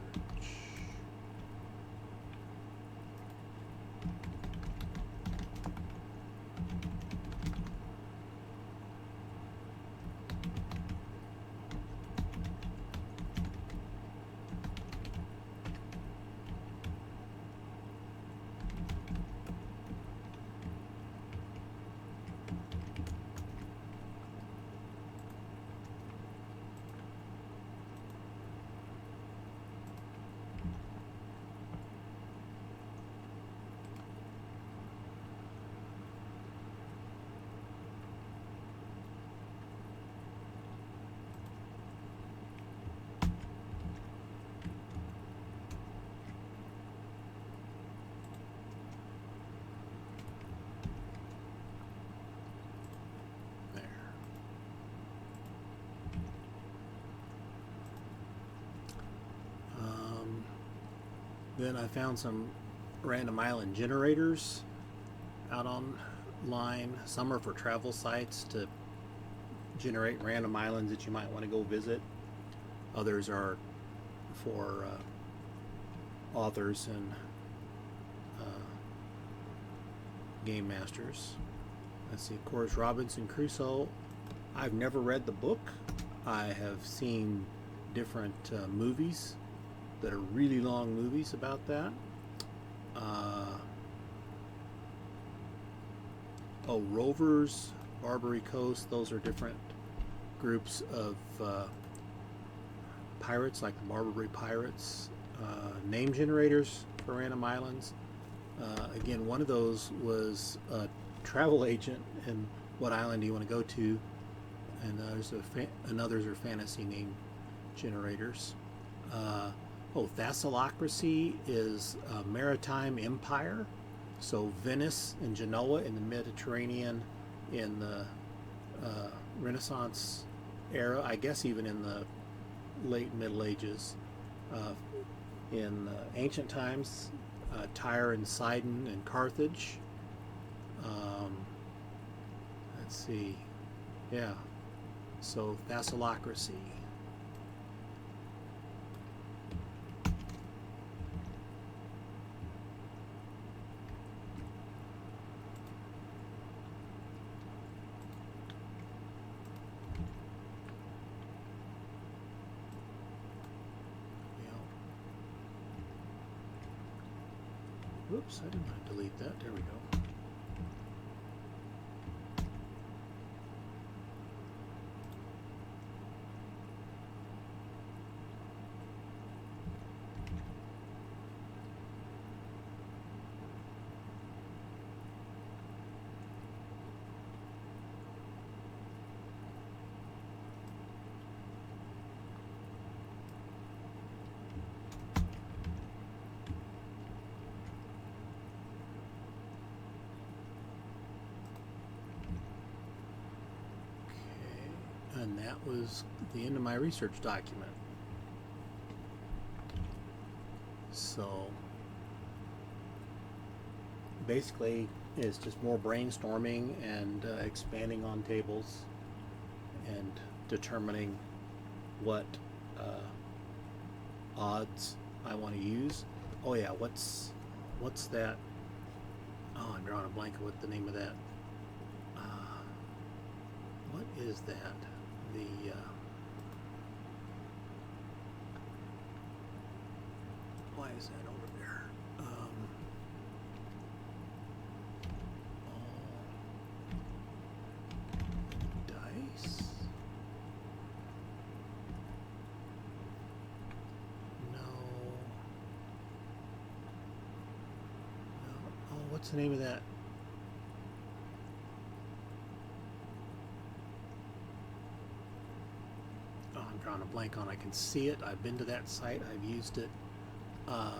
Then I found some random island generators out online. Some are for travel sites to generate random islands that you might want to go visit. Others are for authors and game masters. Let's see, of course, Robinson Crusoe. I've never read the book. I have seen different movies that are really long movies about that. Rovers, Barbary Coast, those are different groups of pirates, like the Barbary Pirates. Name generators for random islands. Again, one of those was a travel agent and what island do you want to go to, and others are fantasy name generators. Thessalocracy is a maritime empire. So Venice and Genoa in the Mediterranean in the Renaissance era, I guess even in the late Middle Ages. In ancient times, Tyre and Sidon and Carthage. Let's see. Yeah. So Thessalocracy. Whoops, I didn't want to delete that. There we go. And that was the end of my research document. So basically it's just more brainstorming and expanding on tables and determining what odds I want to use. Oh yeah, what's that? Oh, I'm drawing a blank of what the name of that. What is that? The why is that over there? Dice? No. Oh, what's the name of that? I'm drawing a blank on. I can see it. I've been to that site. I've used it. Website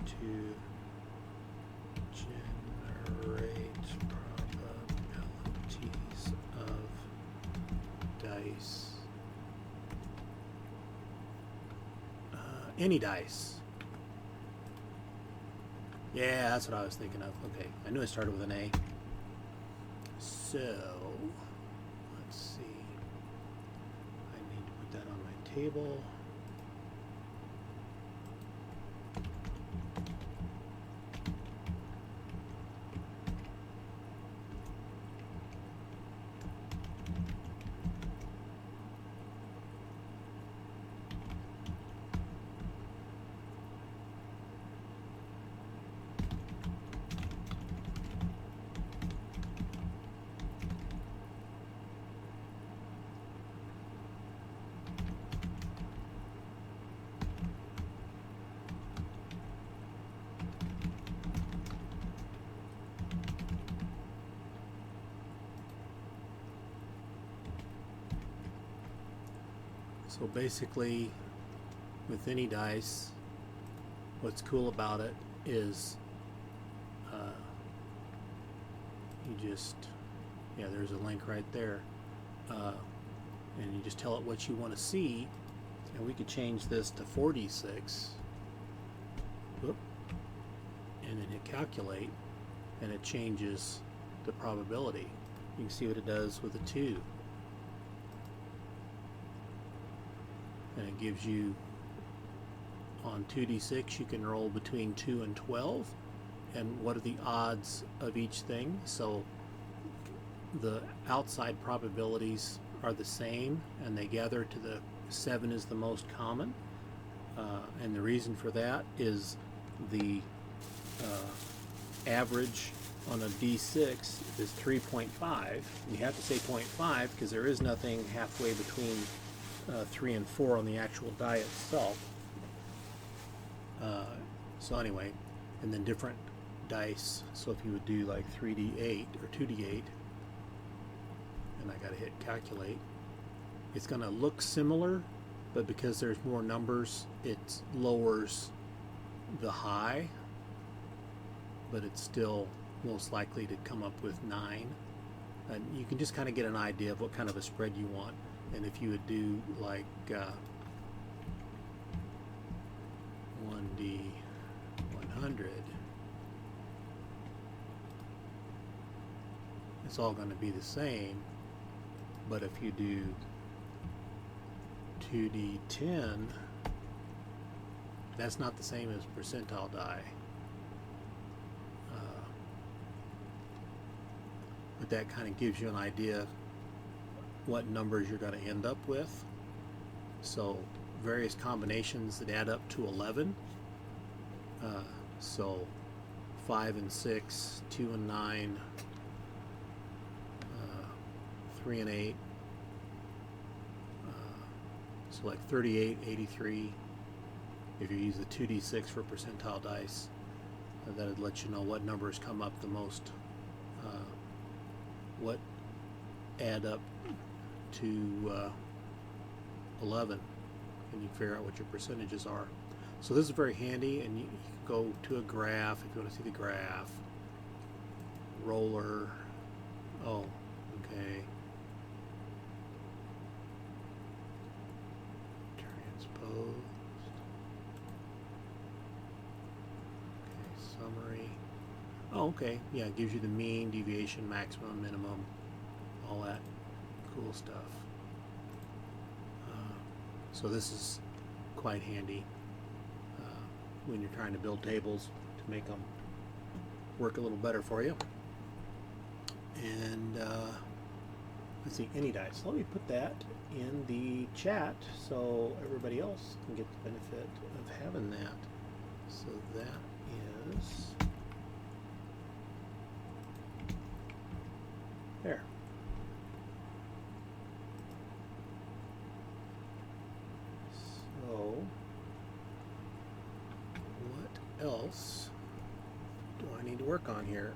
to generate probabilities of dice. Any dice. Yeah, that's what I was thinking of. Okay, I knew it started with an A. So, let's see. I need to put that on my table. So basically, with any dice, what's cool about it is you just, yeah, there's a link right there, and you just tell it what you want to see, and we could change this to 4d6. Whoop, and then hit calculate, and it changes the probability. You can see what it does with a 2. And it gives you, on 2d6 you can roll between 2 and 12, and what are the odds of each thing. So the outside probabilities are the same, and they gather to the 7 is the most common, and the reason for that is the average on a d6 is 3.5. You have to say 0.5 because there is nothing halfway between 3 and 4 on the actual die itself. So anyway, and then different dice. So if you would do like 3d8 or 2d8, and I gotta hit calculate, it's gonna look similar, but because there's more numbers, it lowers the high, but it's still most likely to come up with 9. And you can just kind of get an idea of what kind of a spread you want. And if you would do like 1d 100, it's all going to be the same. But if you do 2d10, that's not the same as percentile die. But that kind of gives you an idea what numbers you're going to end up with. So various combinations that add up to 11. So 5 and 6, 2 and 9, 3 and 8. So like 38, 83. If you use the 2d6 for percentile dice, that'd let you know what numbers come up the most, what add up to 11, and you can figure out what your percentages are. So this is very handy, and you can go to a graph if you want to see the graph. Roller. Oh, okay. Transposed. Okay, summary. Oh, okay. Yeah, it gives you the mean, deviation, maximum, minimum, all that cool stuff. So this is quite handy when you're trying to build tables to make them work a little better for you. And let's see, any dice. Let me put that in the chat so everybody else can get the benefit of having that. So that is there. So what else do I need to work on here?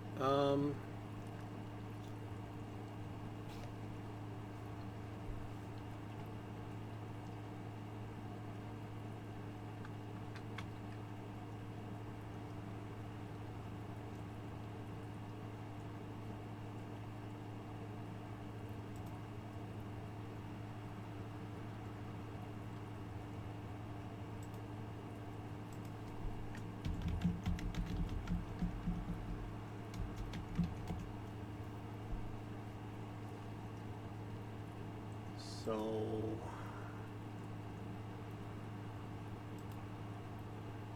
So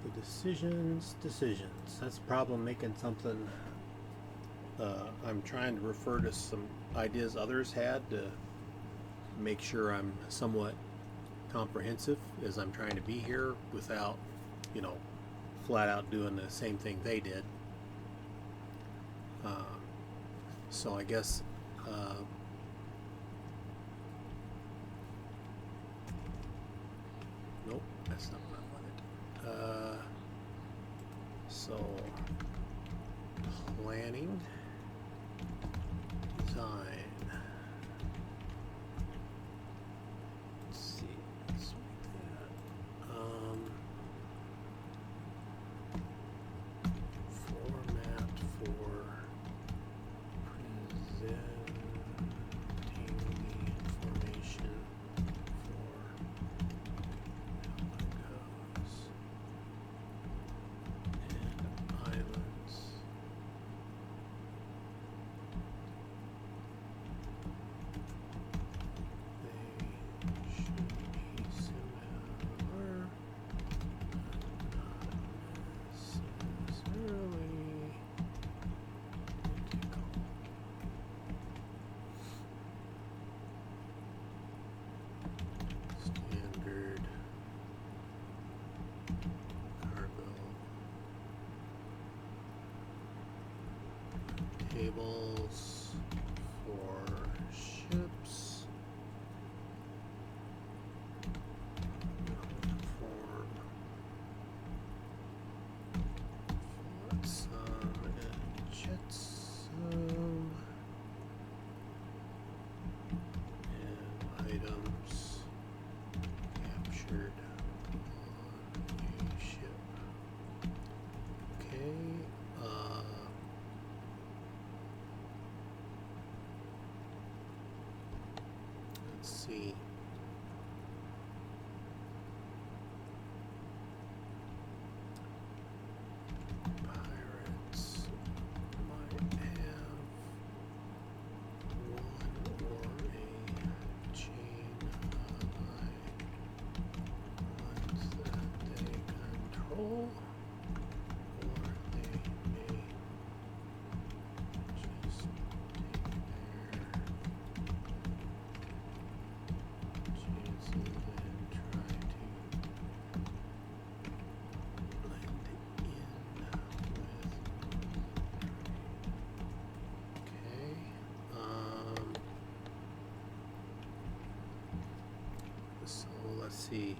the decisions. That's the problem making something. I'm trying to refer to some ideas others had to make sure I'm somewhat comprehensive as I'm trying to be here without, flat out doing the same thing they did. So I guess nope, that's not what I wanted. So planning, design. Let's see. Let's make that. Format for presenting the information for Galapagos and islands. They should be similar, not necessarily identical. Standard cargo tables for ships. Form flotsam and jetsam and items captured on a ship. Okay. Let's see. Pirates might have one or a chain of islands that they control, or they may just take their chances and try to blend in with. Okay. So let's see.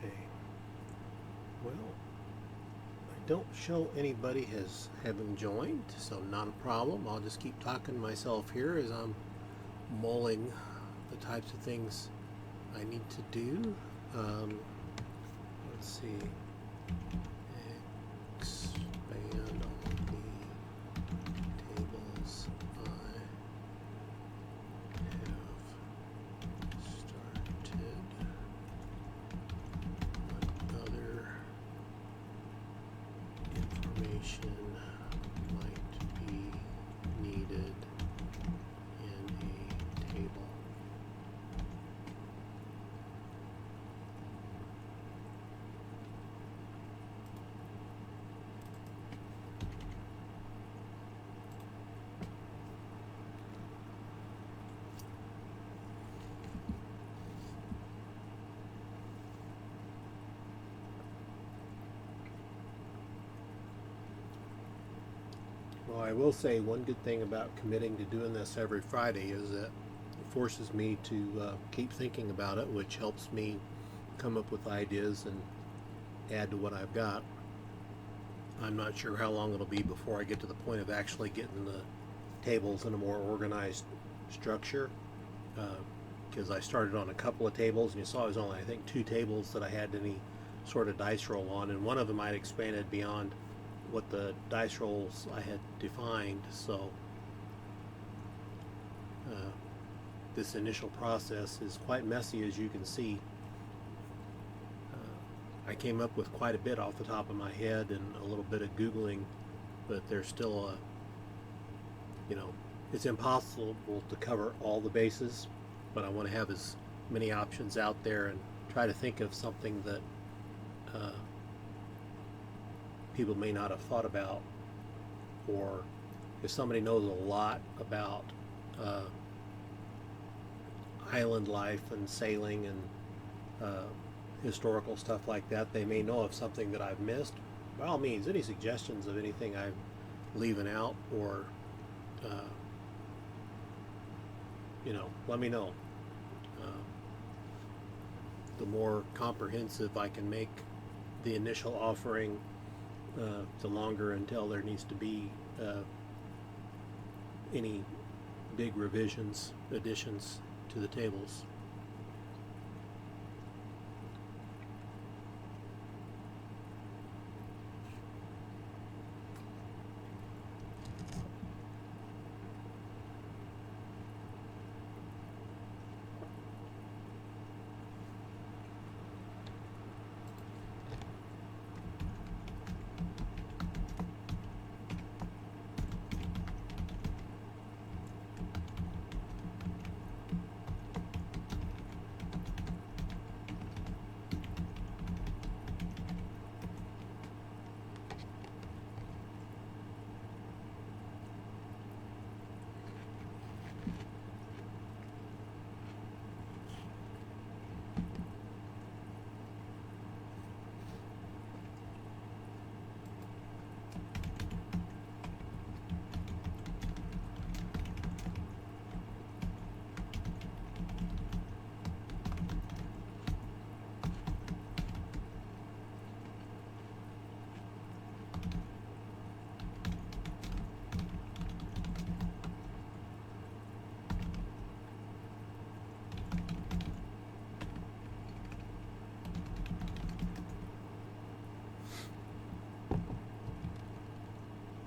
Okay. Well, I don't show anybody as having joined, so not a problem. I'll just keep talking to myself here as I'm mulling the types of things I need to do. Let's see. Expand on the tables I have started. What other information might be needed in a table? I will say one good thing about committing to doing this every Friday is that it forces me to keep thinking about it, which helps me come up with ideas and add to what I've got. I'm not sure how long it'll be before I get to the point of actually getting the tables in a more organized structure, because I started on a couple of tables, and you saw it was only, I think, 2 tables that I had any sort of dice roll on, and one of them I'd expanded beyond what the dice rolls I had defined. So this initial process is quite messy, as you can see. I came up with quite a bit off the top of my head and a little bit of Googling, but there's still it's impossible to cover all the bases, but I want to have as many options out there and try to think of something that people may not have thought about, or if somebody knows a lot about island life and sailing and historical stuff like that, they may know of something that I've missed. By all means, any suggestions of anything I'm leaving out, or let me know. The more comprehensive I can make the initial offering, the longer until there needs to be any big revisions, additions to the tables.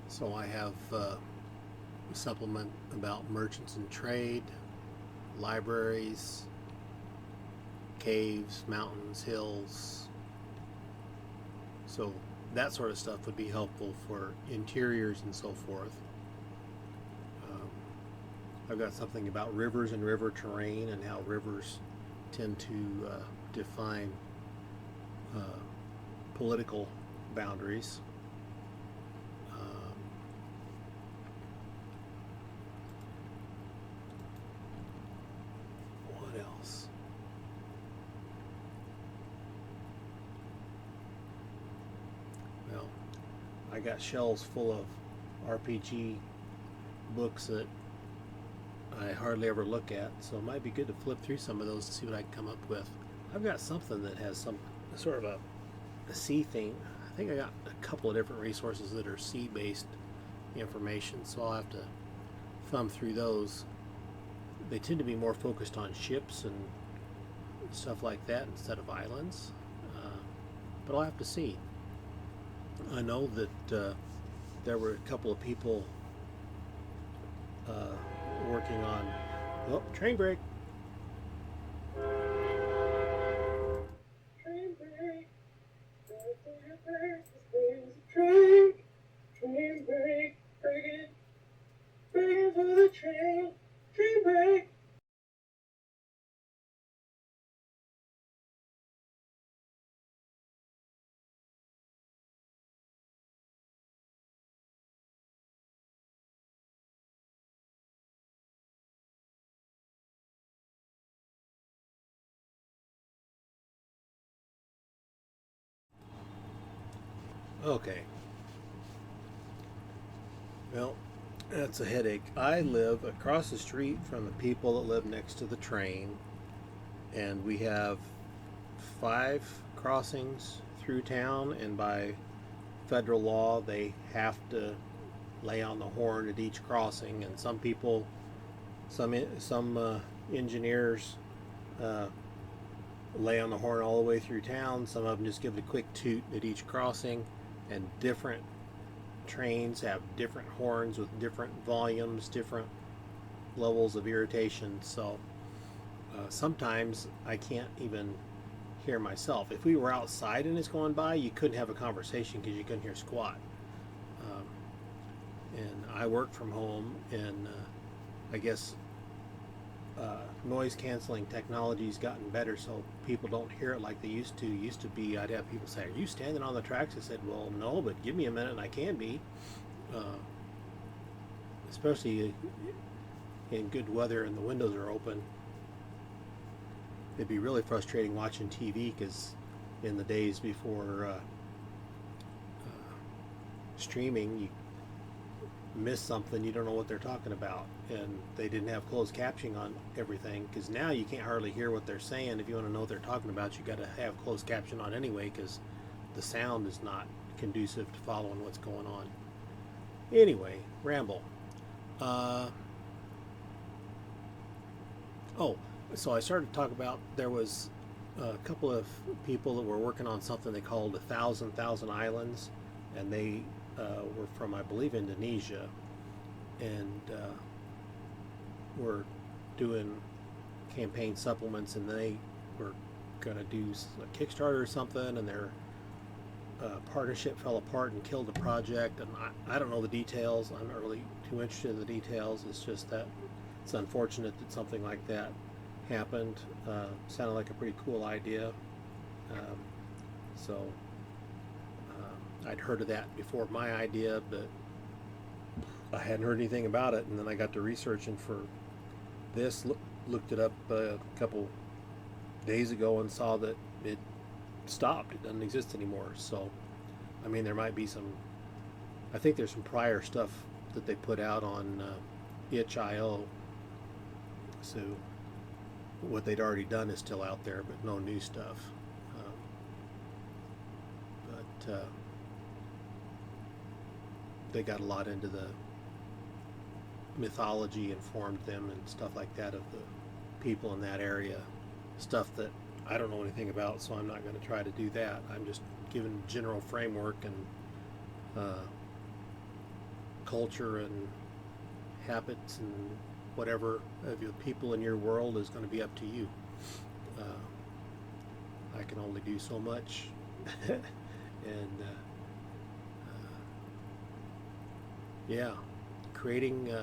So I have a supplement about merchants and trade, libraries, caves, mountains, hills. So that sort of stuff would be helpful for interiors and so forth. I've got something about rivers and river terrain and how rivers tend to define political boundaries. What else? Well, I got shelves full of RPG books that I hardly ever look at, so it might be good to flip through some of those to see what I can come up with. I've got something that has some sort of a sea theme. I think I got a couple of different resources that are sea-based information, so I'll have to thumb through those. They tend to be more focused on ships and stuff like that instead of islands, but I'll have to see. I know that there were a couple of people working on train break. Train break. There's a train. Train break. Break it. Break it for the train. Train break. Okay. Well, that's a headache. I live across the street from the people that live next to the train, and we have 5 crossings through town, and by federal law, they have to lay on the horn at each crossing. And some people, some engineers, uh, lay on the horn all the way through town. Some of them just give it a quick toot at each crossing, and different trains have different horns with different volumes, different levels of irritation. So sometimes I can't even hear myself. If we were outside and it's going by, you couldn't have a conversation because you couldn't hear squat. Um, and I work from home, and I guess noise canceling technology's gotten better, so people don't hear it like they used to. Used to be, I'd have people say, "Are you standing on the tracks?" I said, "Well, no, but give me a minute and I can be." Especially in good weather and the windows are open. It'd be really frustrating watching TV, because in the days before streaming, you miss something, you don't know what they're talking about, and they didn't have closed captioning on everything, because now you can't hardly hear what they're saying. If you want to know what they're talking about, you got to have closed caption on anyway, because the sound is not conducive to following what's going on. Anyway, ramble. So I started to talk about, there was a couple of people that were working on something they called 1,000 Islands, and they were from, I believe, Indonesia, and were doing campaign supplements, and they were going to do a Kickstarter or something, and their partnership fell apart and killed the project. And I don't know the details. I'm not really too interested in the details. It's just that it's unfortunate that something like that happened. Sounded like a pretty cool idea. So I'd heard of that before my idea, but I hadn't heard anything about it. And then I got to researching for this, looked it up a couple days ago, and saw that it stopped. It doesn't exist anymore. So, I mean, there might be some, I think there's some prior stuff that they put out on itch.io. So what they'd already done is still out there, but no new stuff. But they got a lot into the mythology, informed them and stuff like that of the people in that area, stuff that I don't know anything about, so I'm not going to try to do that. I'm just giving general framework, and culture and habits and whatever of the people in your world is going to be up to you. I can only do so much. And yeah, creating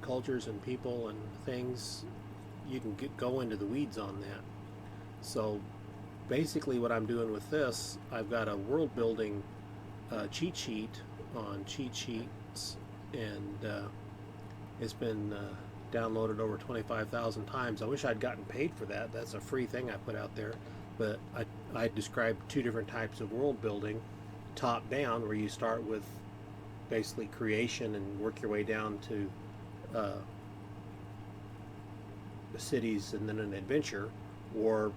cultures and people and things, you can go into the weeds on that. So basically what I'm doing with this, I've got a world building cheat sheet on cheat sheets, and it's been downloaded over 25,000 times. I wish I'd gotten paid for that. That's a free thing I put out there. But I described 2 different types of world building: top down, where you start with basically creation and work your way down to the cities and then an adventure, or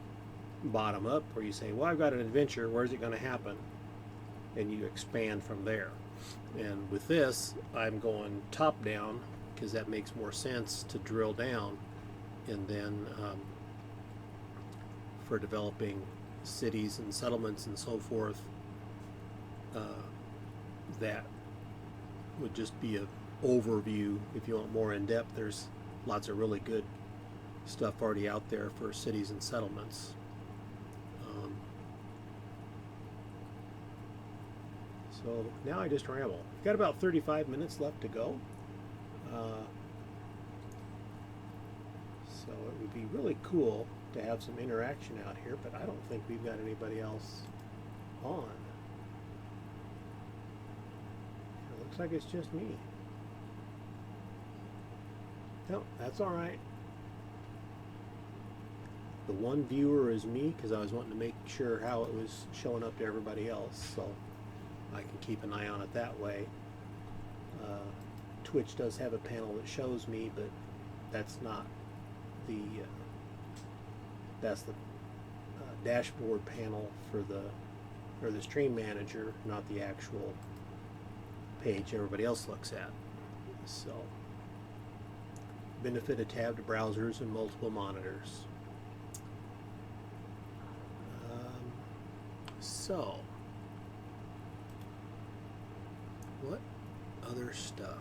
bottom up, where you say, well, I've got an adventure, where's it going to happen? And you expand from there. And with this, I'm going top down, because that makes more sense to drill down. And then for developing cities and settlements and so forth, that would just be an overview. If you want more in depth, there's lots of really good stuff already out there for cities and settlements. So now I just ramble. Got about 35 minutes left to go. So it would be really cool to have some interaction out here, but I don't think we've got anybody else on. It looks like it's just me. No, that's all right. The one viewer is me, because I was wanting to make sure how it was showing up to everybody else, so I can keep an eye on it that way. Twitch does have a panel that shows me, but that's not the that's the dashboard panel for the stream manager, not the actual page everybody else looks at. So, benefit of tabbed browsers and multiple monitors. So, what other stuff?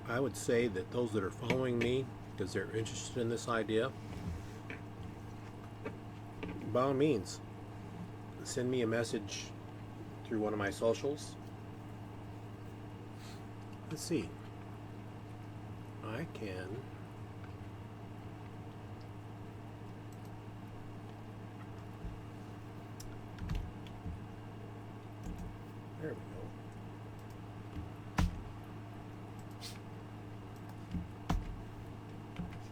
I would say that those that are following me, because they're interested in this idea, by all means, send me a message through one of my socials. Let's see. I can there we go.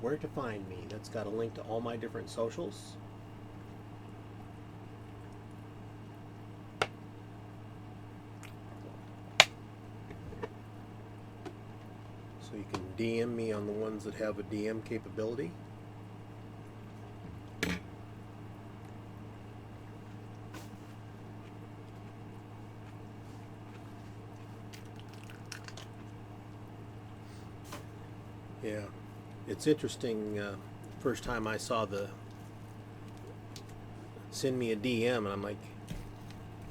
Where to find me? That's got a link to all my different socials. So you can DM me on the ones that have a DM capability. Yeah, it's interesting. First time I saw the send me a DM, and I'm like,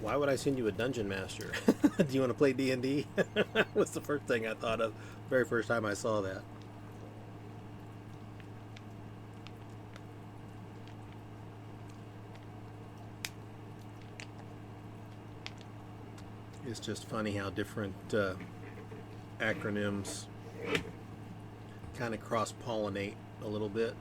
why would I send you a dungeon master? Do you want to play D&D? That was the first thing I thought of. Very first time I saw that. It's just funny how different acronyms kind of cross-pollinate a little bit.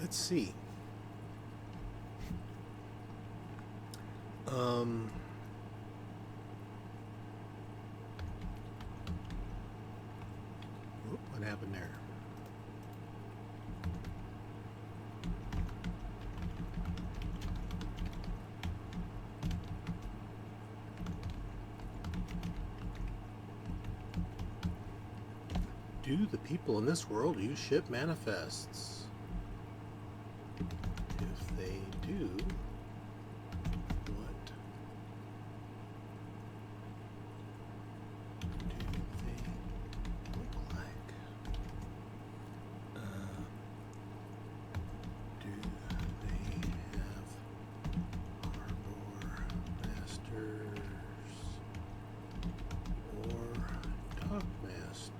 Let's see. What happened there? Do the people in this world use ship manifests? If they do, what do they look like? Do they have harbor masters or dock masters?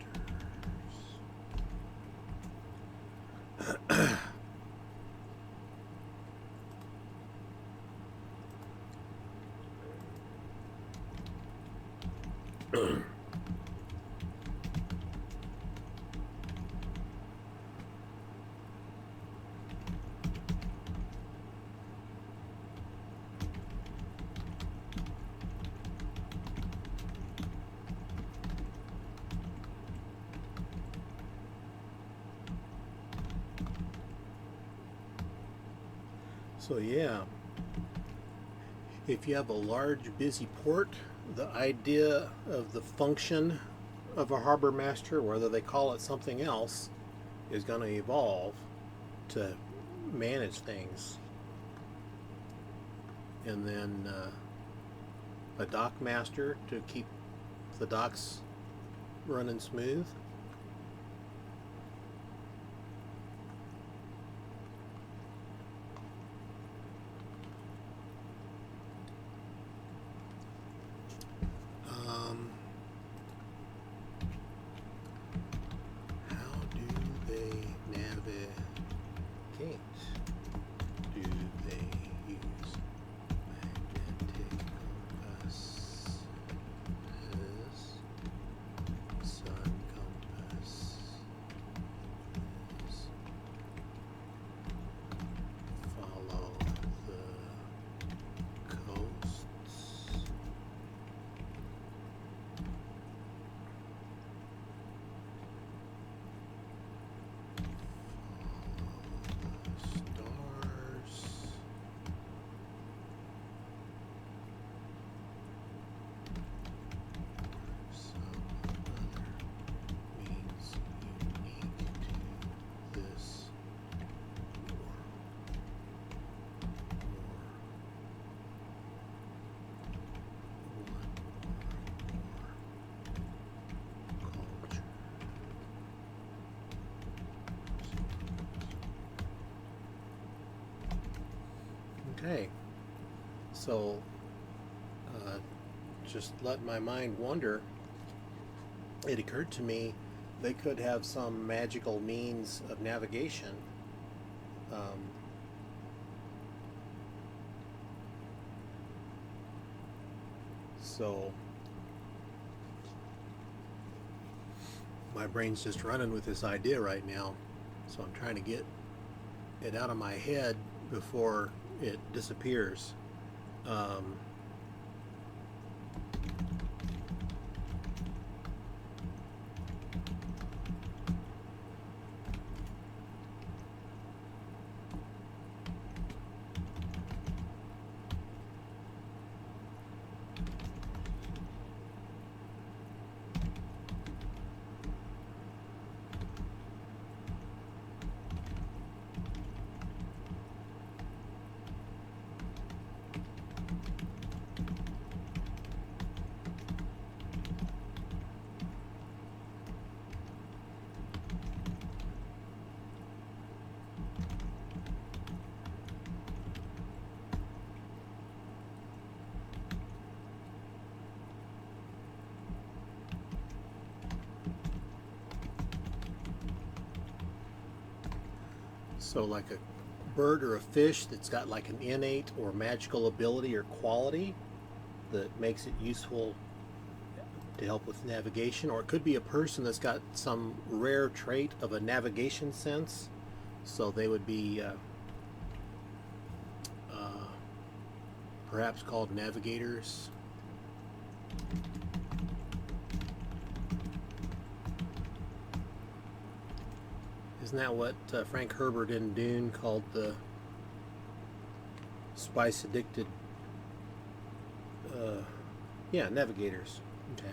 So yeah, if you have a large busy port, the idea of the function of a harbor master, whether they call it something else, is going to evolve to manage things. And then a dock master to keep the docks running smooth. How do they navigate? Do they use magnetic compasses, sun compasses, follow the coasts? Stars. Some other means unique to this world. Or culture. Okay, so just let my mind wander. It occurred to me they could have some magical means of navigation. So my brain's just running with this idea right now, so I'm trying to get it out of my head before it disappears. So like a bird or a fish that's got like an innate or magical ability or quality that makes it useful to help with navigation, or it could be a person that's got some rare trait of a navigation sense, so they would be perhaps called navigators. Isn't that what Frank Herbert in Dune called the spice addicted? Yeah, navigators. Okay.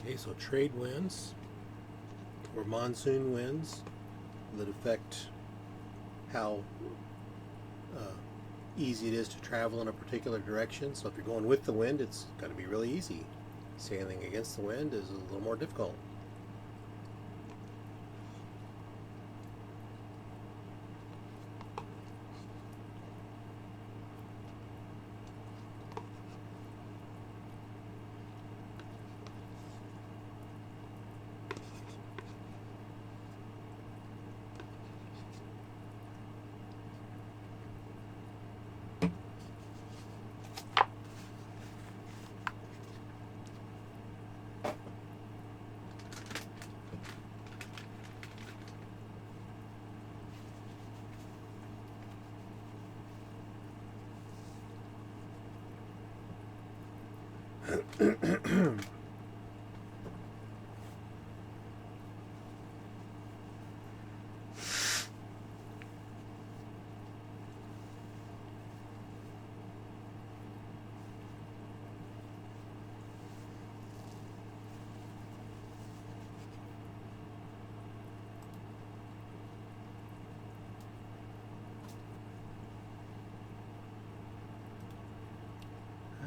Okay, so trade winds or monsoon winds that affect how easy it is to travel in a particular direction. So if you're going with the wind, it's going to be really easy. Sailing against the wind is a little more difficult.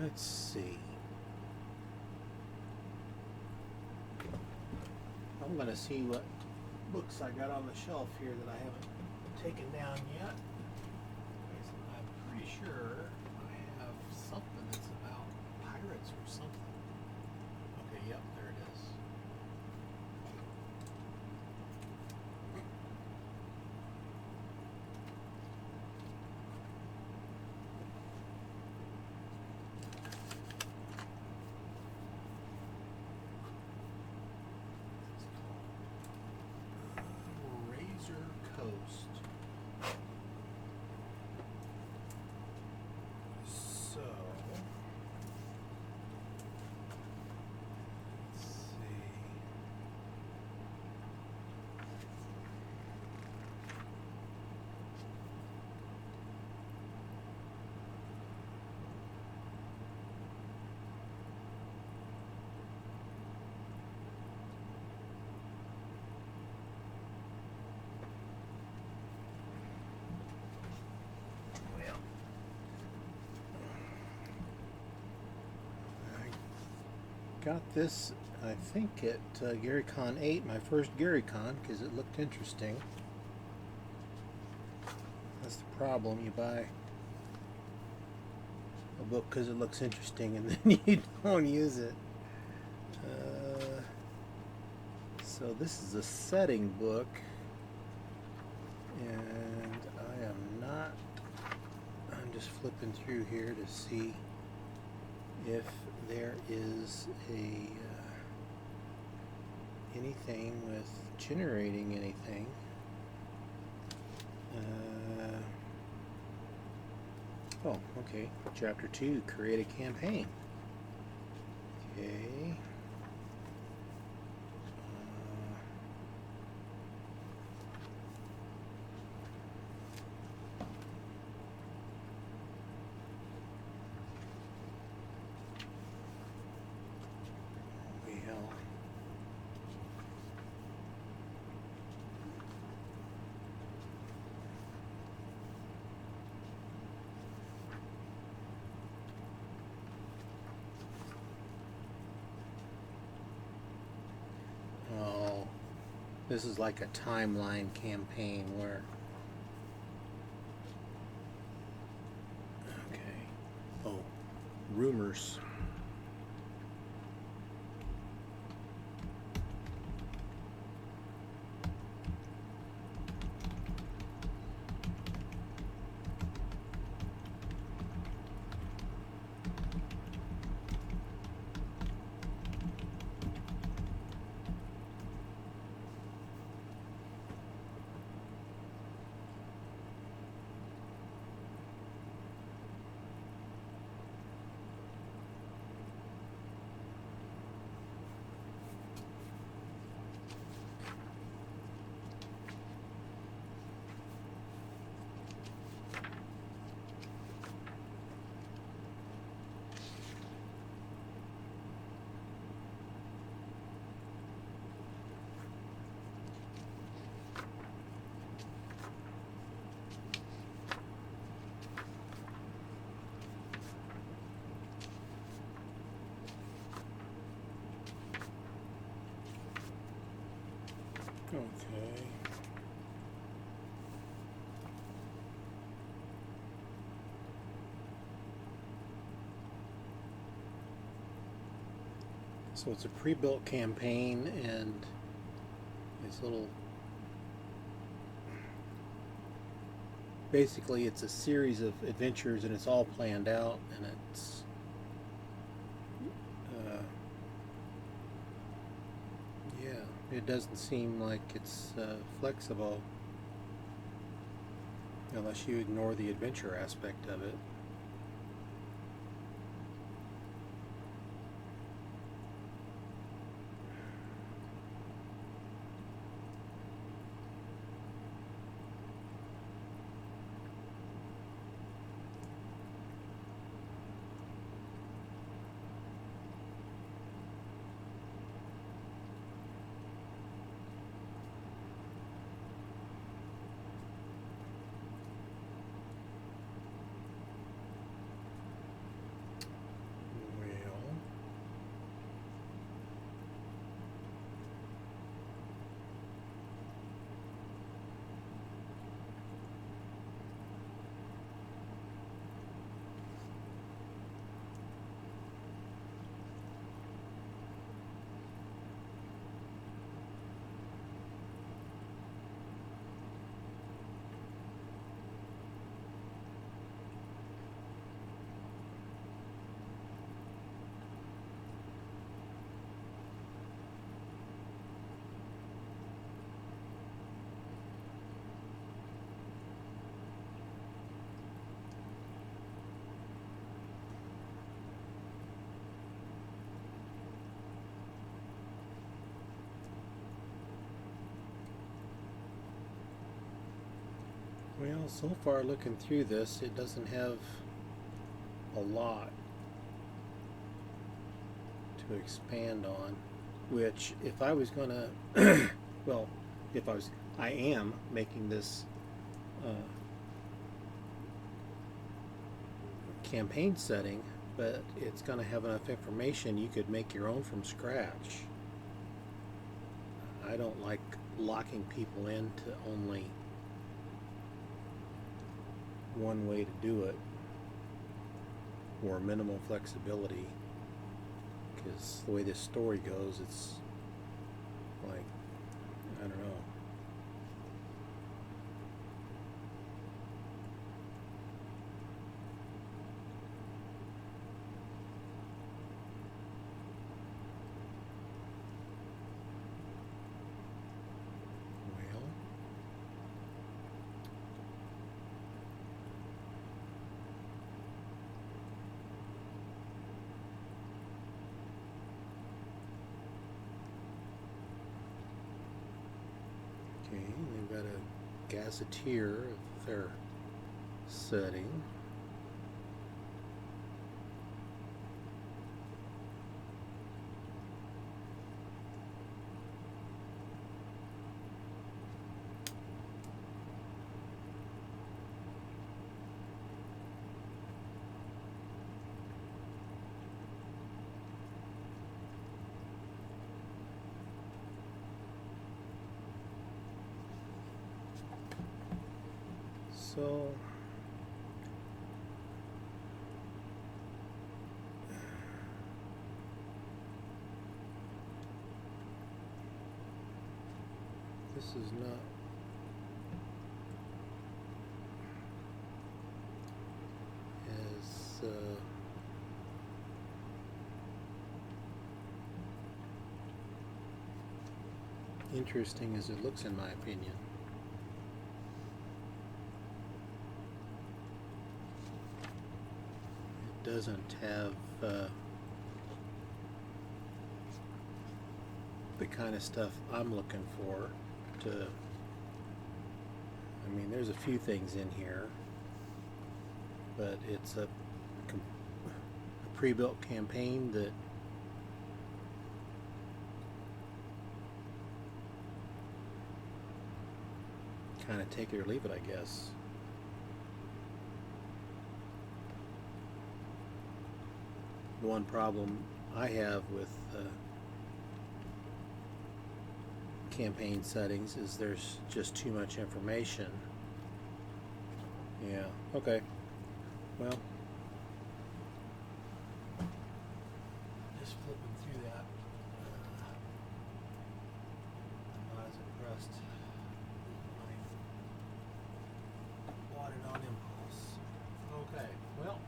Let's see. I'm going to see what books I got on the shelf here that I haven't taken down yet. I'm pretty sure I have something that's about pirates or something. Okay, yep, there it is. Razor Coast. So, let's see. Well, I got this, I think, at GaryCon 8, my first GaryCon, because it looked interesting. That's the problem. You buy a book because it looks interesting and then you don't use it. So this is a setting book, and I am not, I'm just flipping through here to see if there is a anything with generating anything. Oh, okay. Chapter 2, create a campaign. Okay. Oh, this is like a timeline campaign where, okay, oh, rumors. Okay. So it's a pre-built campaign, and it's basically it's a series of adventures, and it's all planned out, and it's yeah, it doesn't seem like it's flexible unless you ignore the adventure aspect of it. Well, so far looking through this, it doesn't have a lot to expand on, which if I was going to, well, I am making this campaign setting, but it's going to have enough information you could make your own from scratch. I don't like locking people into only one way to do it, or minimal flexibility, because the way this story goes, it's like, I don't know. Well, okay, they've got a gazetteer of their setting. So this is not as interesting as it looks, in my opinion. It doesn't have the kind of stuff I'm looking for to, I mean, there's a few things in here, but it's a pre-built campaign that kind of take it or leave it, I guess. The one problem I have with campaign settings is there's just too much information. Yeah, okay. Well, just flipping through that. I'm not as impressed when I bought it on impulse. Okay, well.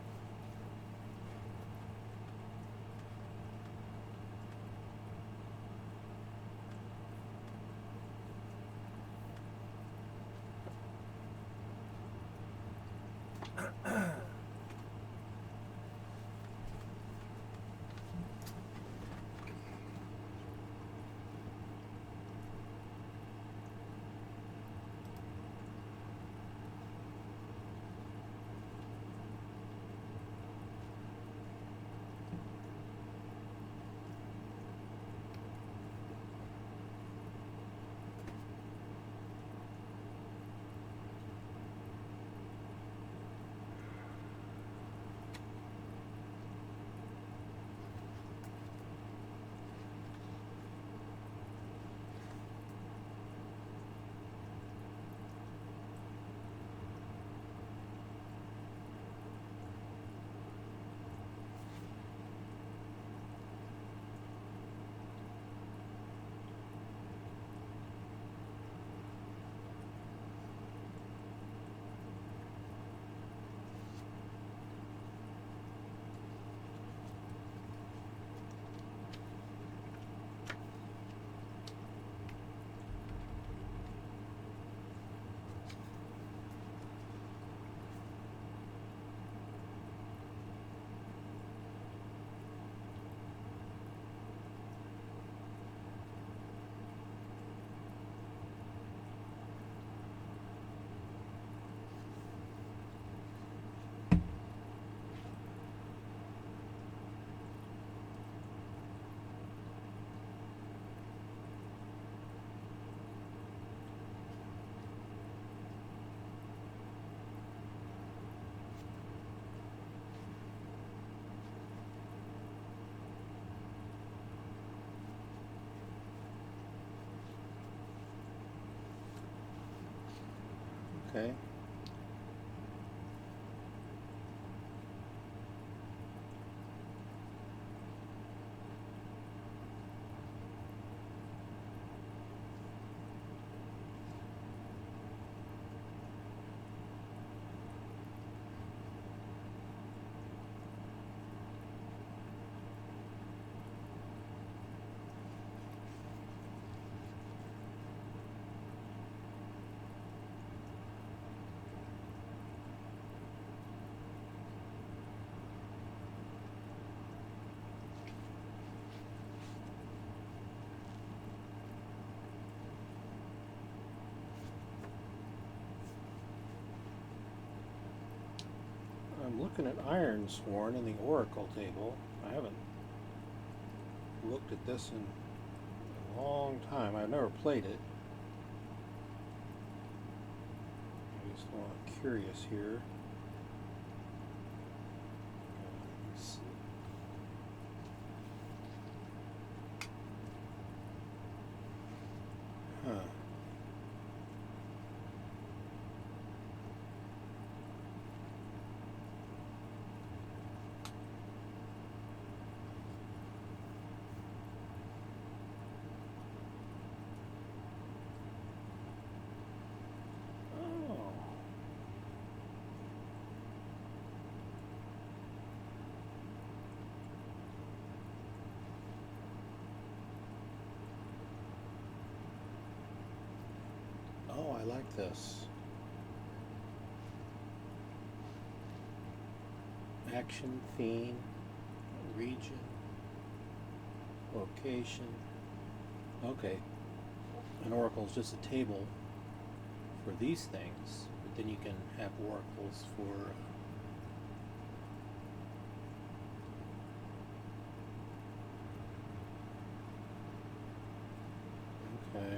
Okay. I'm looking at Iron Sworn in the Oracle table. I haven't looked at this in a long time. I've never played it. I'm just curious here. Let's see. Huh. Oh, I like this. Action, theme, region, location. Okay. An oracle is just a table for these things, but then you can have oracles for okay.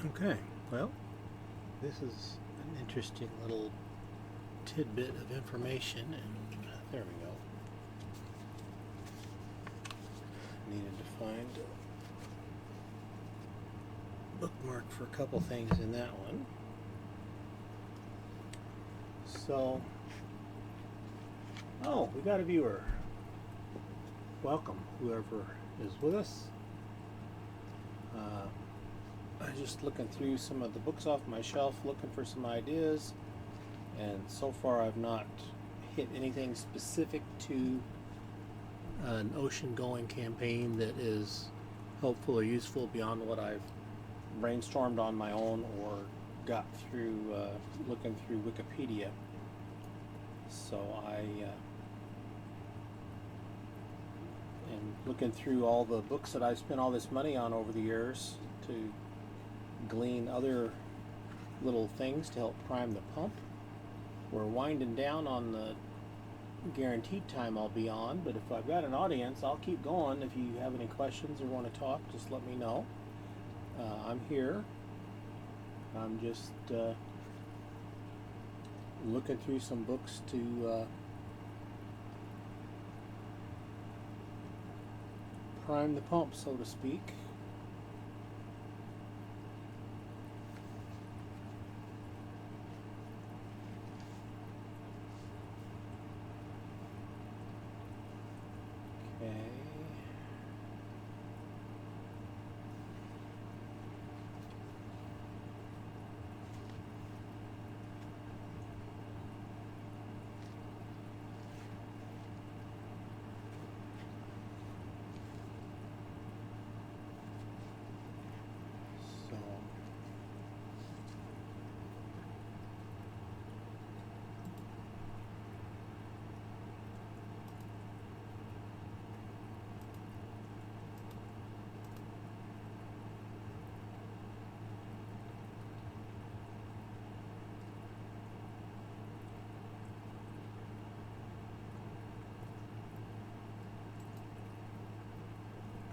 Okay, well, this is an interesting little tidbit of information, and there we go. Needed to find a bookmark for a couple things in that one. So, oh, we got a viewer. Welcome, whoever is with us. I'm just looking through some of the books off my shelf, looking for some ideas, and so far I've not hit anything specific to an ocean-going campaign that is helpful or useful beyond what I've brainstormed on my own or got through looking through Wikipedia. So I am looking through all the books that I've spent all this money on over the years to glean other little things to help prime the pump. We're winding down on the guaranteed time I'll be on, but if I've got an audience, I'll keep going. If you have any questions or want to talk, just let me know. I'm here. I'm just looking through some books to prime the pump, so to speak. Okay. So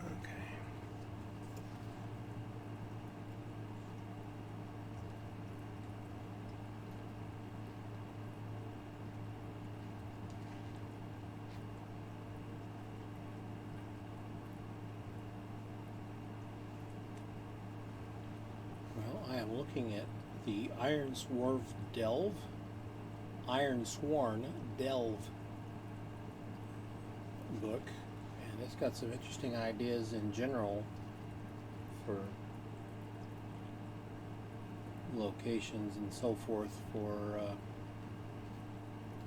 okay. Well, I am looking at the Ironsworn Delve book, and it's got some interesting ideas in general for locations and so forth for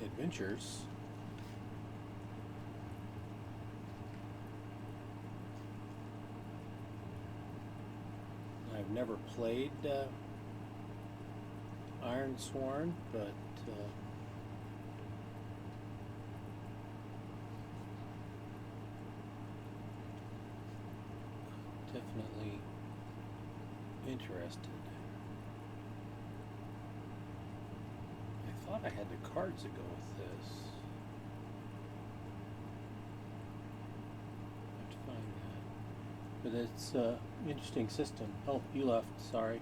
adventures. I've never played Ironsworn, but definitely interested. I thought I had the cards that go with this. I have to find that. But it's an interesting system. Oh, you left, sorry.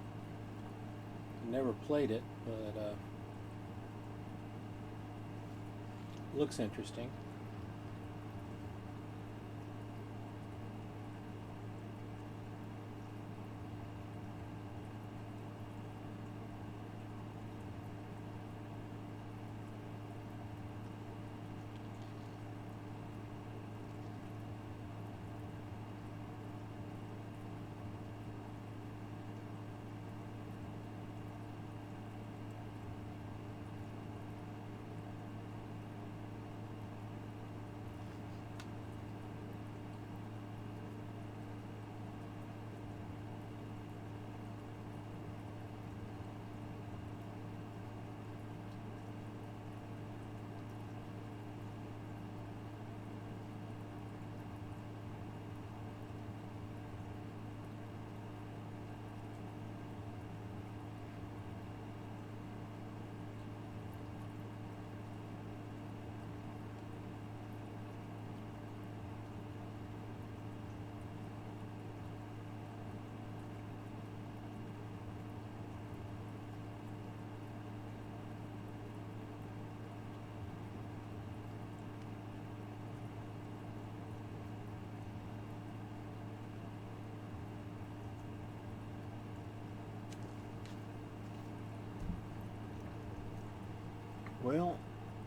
Never played it, but looks interesting.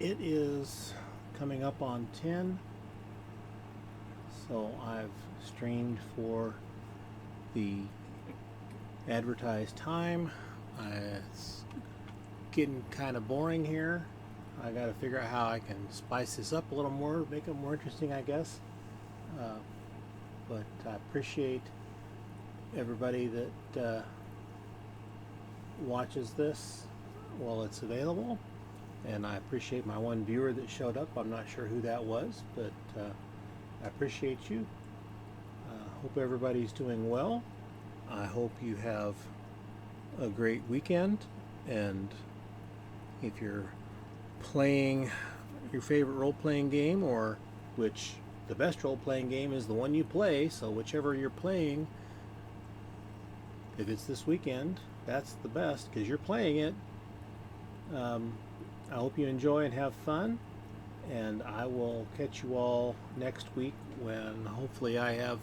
It is coming up on 10, so I've streamed for the advertised time. It's getting kind of boring here. I got to figure out how I can spice this up a little more, make it more interesting, I guess. But I appreciate everybody that watches this while it's available, and I appreciate my one viewer that showed up. I'm not sure who that was, but I appreciate you. Hope everybody's doing well. I hope you have a great weekend, and if you're playing your favorite role-playing game, or which the best role-playing game is the one you play, so whichever you're playing, if it's this weekend, that's the best because you're playing it. I hope you enjoy and have fun, and I will catch you all next week when hopefully I have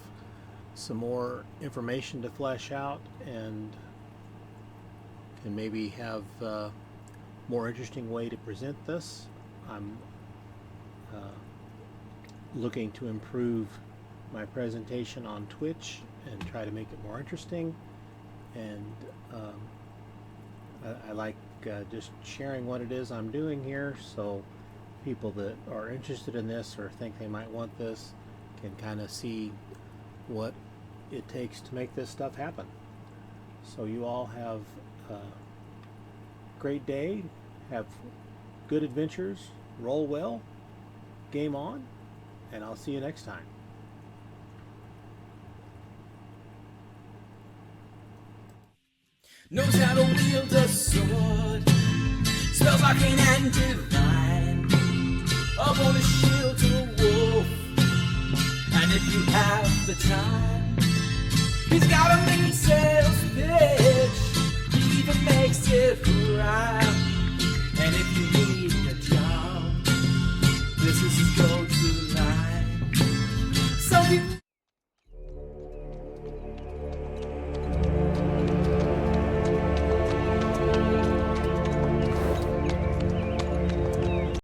some more information to flesh out and can maybe have a more interesting way to present this. I'm looking to improve my presentation on Twitch and try to make it more interesting, and I like just sharing what it is I'm doing here, so people that are interested in this or think they might want this can kind of see what it takes to make this stuff happen. So you all have a great day, have good adventures, roll well, game on, and I'll see you next time. Knows how to wield a sword, spells arcane and divine, up on a shield to a wolf, and if you have the time, he's got a mean sales pitch, he even makes it right.